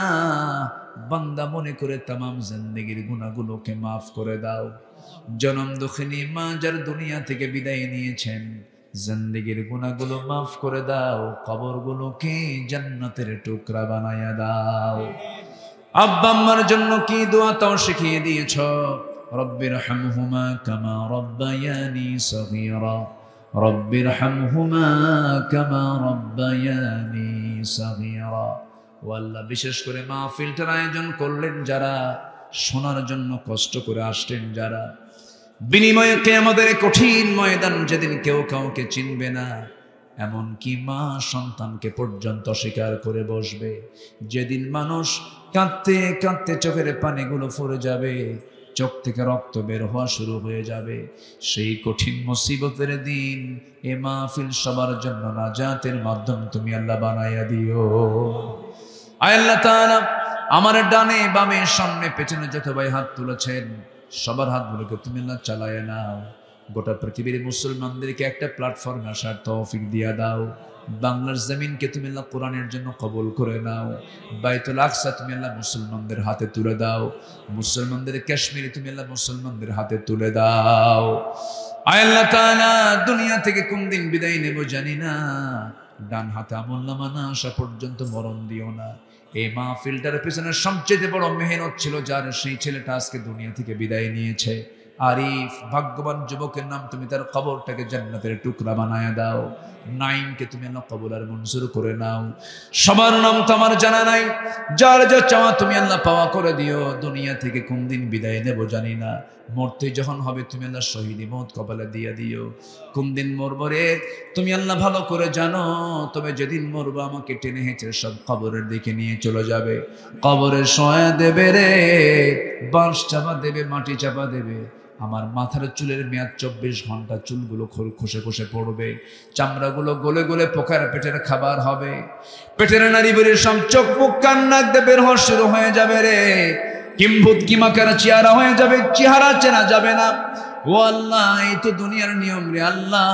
বান্দা মনে করে তামাম জিন্দেগির গুনাহগুলোকে মাফ করে দাও। জনম দুঃখিনী মা যার দুনিয়া থেকে বিদায় নিয়েছেন, জিন্দেগির গুনাহগুলো মাফ করে দাও, কবরগুলোকে জান্নাতের টুকরা বানায়া দাও। আব্বা আম্মার জন্য কি দোয়া তাও শিখিয়ে দিয়েছ। রব্বির হামহুমা কামা রব্বায়ানি সগীরা, রব্বির হামহুমা কামা রব্বায়ানি সগীরা। ও আল্লাহ, বিশেষ করে মাহফিলটার আয়োজন করলেন যারা, শোনার জন্য কষ্ট করে আসলেন যারা, বিনিময়ে কিয়ামতের কঠিন ময়দান যেদিন কেউ কাউকে চিনবে না, এমনকি মা সন্তানকে পর্যন্ত স্বীকার করে বসবে, যেদিন মানুষ কাঁদতে কাঁদতে চোখের পানিগুলো ফুরে যাবে, চোখ থেকে রক্ত বের হওয়া শুরু হয়ে যাবে, সেই কঠিন মুসিবতের দিন এ মাহফিল সবার জন্য নাজাতের মাধ্যম তুমি আল্লাহ বানাইয়া দিও। আয় আল্লাহ তাআলা, আমার ডানে বামে সামনে পেছনে যত ভাই হাত তুলেছেন সবার হাতগুলোকে তুমি আল্লাহ চালায়া নাও। গোটা পৃথিবীর মুসলমানদেরকে একটা প্ল্যাটফর্মে আসার তৌফিক দিয়া দাও। বাংলার জমিনকে তুমি আল্লাহ কোরআনের জন্য কবুল করে নাও। বাইতুল আকসা তুমি আল্লাহ মুসলমানদের হাতে তুলে দাও। মুসলমানদের কাশ্মীরে তুমি আল্লাহ মুসলমানদের হাতে তুলে দাও। আয় আল্লাহ তাআলা, দুনিয়া থেকে কোন দিন বিদায় নেব জানি না, ডান হাতে আমলনামা না আসা পর্যন্ত মরণ দিও না। এই মাহফিলটার পেছনে সবচেয়ে বড় মেহনত ছিল যার, সেই ছেলেটা আজকে দুনিয়া থেকে বিদায় নিয়েছে। আরিফ ভাগ্যবান যুবকের নাম, তুমি তার কবরটাকে জান্নাতের টুকরা বানায় দাও। নাইমকে তুমি আল্লাহ কবুল আর মঞ্জুর করে নাও। সবার নাম তো আমার জানা নাই, যার যা চাওয়া তুমি আল্লাহ পাওয়া করে দিও। দুনিয়া থেকে কোন দিন বিদায় নেব জানি না, মরতে যখন হবে তুমি আল্লাহ শহীদি মওত কপালে দিয়ে দিও। কোন দিন মরবো রে তুমি আল্লাহ ভালো করে জানো, তবে যেদিন মরবো আমাকে টেনে হেঁচড়ে সব কবরের দিকে নিয়ে চলে যাবে। কবরে শোয়া দেবে রে, বাঁশ চাপা দেবে, মাটি চাপা দেবে। আমার মাথার চুলের মেয়াদ 24 ঘন্টা, চুলগুলো খসে খসে পড়বে, চামড়াগুলো গলে গলে পোকার পেটের খাবার হবে। পেটের নারী বেরিয়ে সব চোখ মুখ কান নাক দিয়ে বের হওয়া শুরু হয়ে যাবে রে। কিম্ভূত কিমাকার চেহারা হয়ে যাবে, চেহারা চেনা যাবে না। ও আল্লাহ, এই তো দুনিয়ার নিয়ম রে আল্লাহ।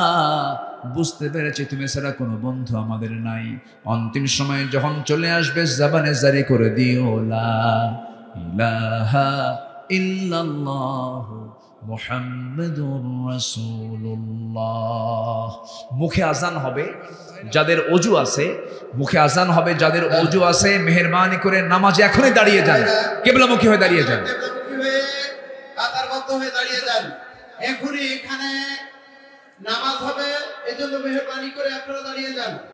বুঝতে পেরেছি তুমি ছাড়া কোনো বন্ধু আমাদের নাই। অন্তিম সময়ে যখন চলে আসবে জবানে জারি করে দিও লা ইলাহা ইল্লাল্লাহ মুহাম্মাদুর রাসূলুল্লাহ। মুখে আজান হবে যাদের অজু আছে, মুখে আজান হবে যাদের অজু আছে, মেহেরবানি করে নামাজে এখনই দাঁড়িয়ে যান, কিবলামুখী হয়ে দাঁড়িয়ে যান, কাতারবদ্ধ হয়ে দাঁড়িয়ে যান। এখনই এখানে নামাজ হবে, এজন্য মেহেরবানি করে আপনারা দাঁড়িয়ে যান।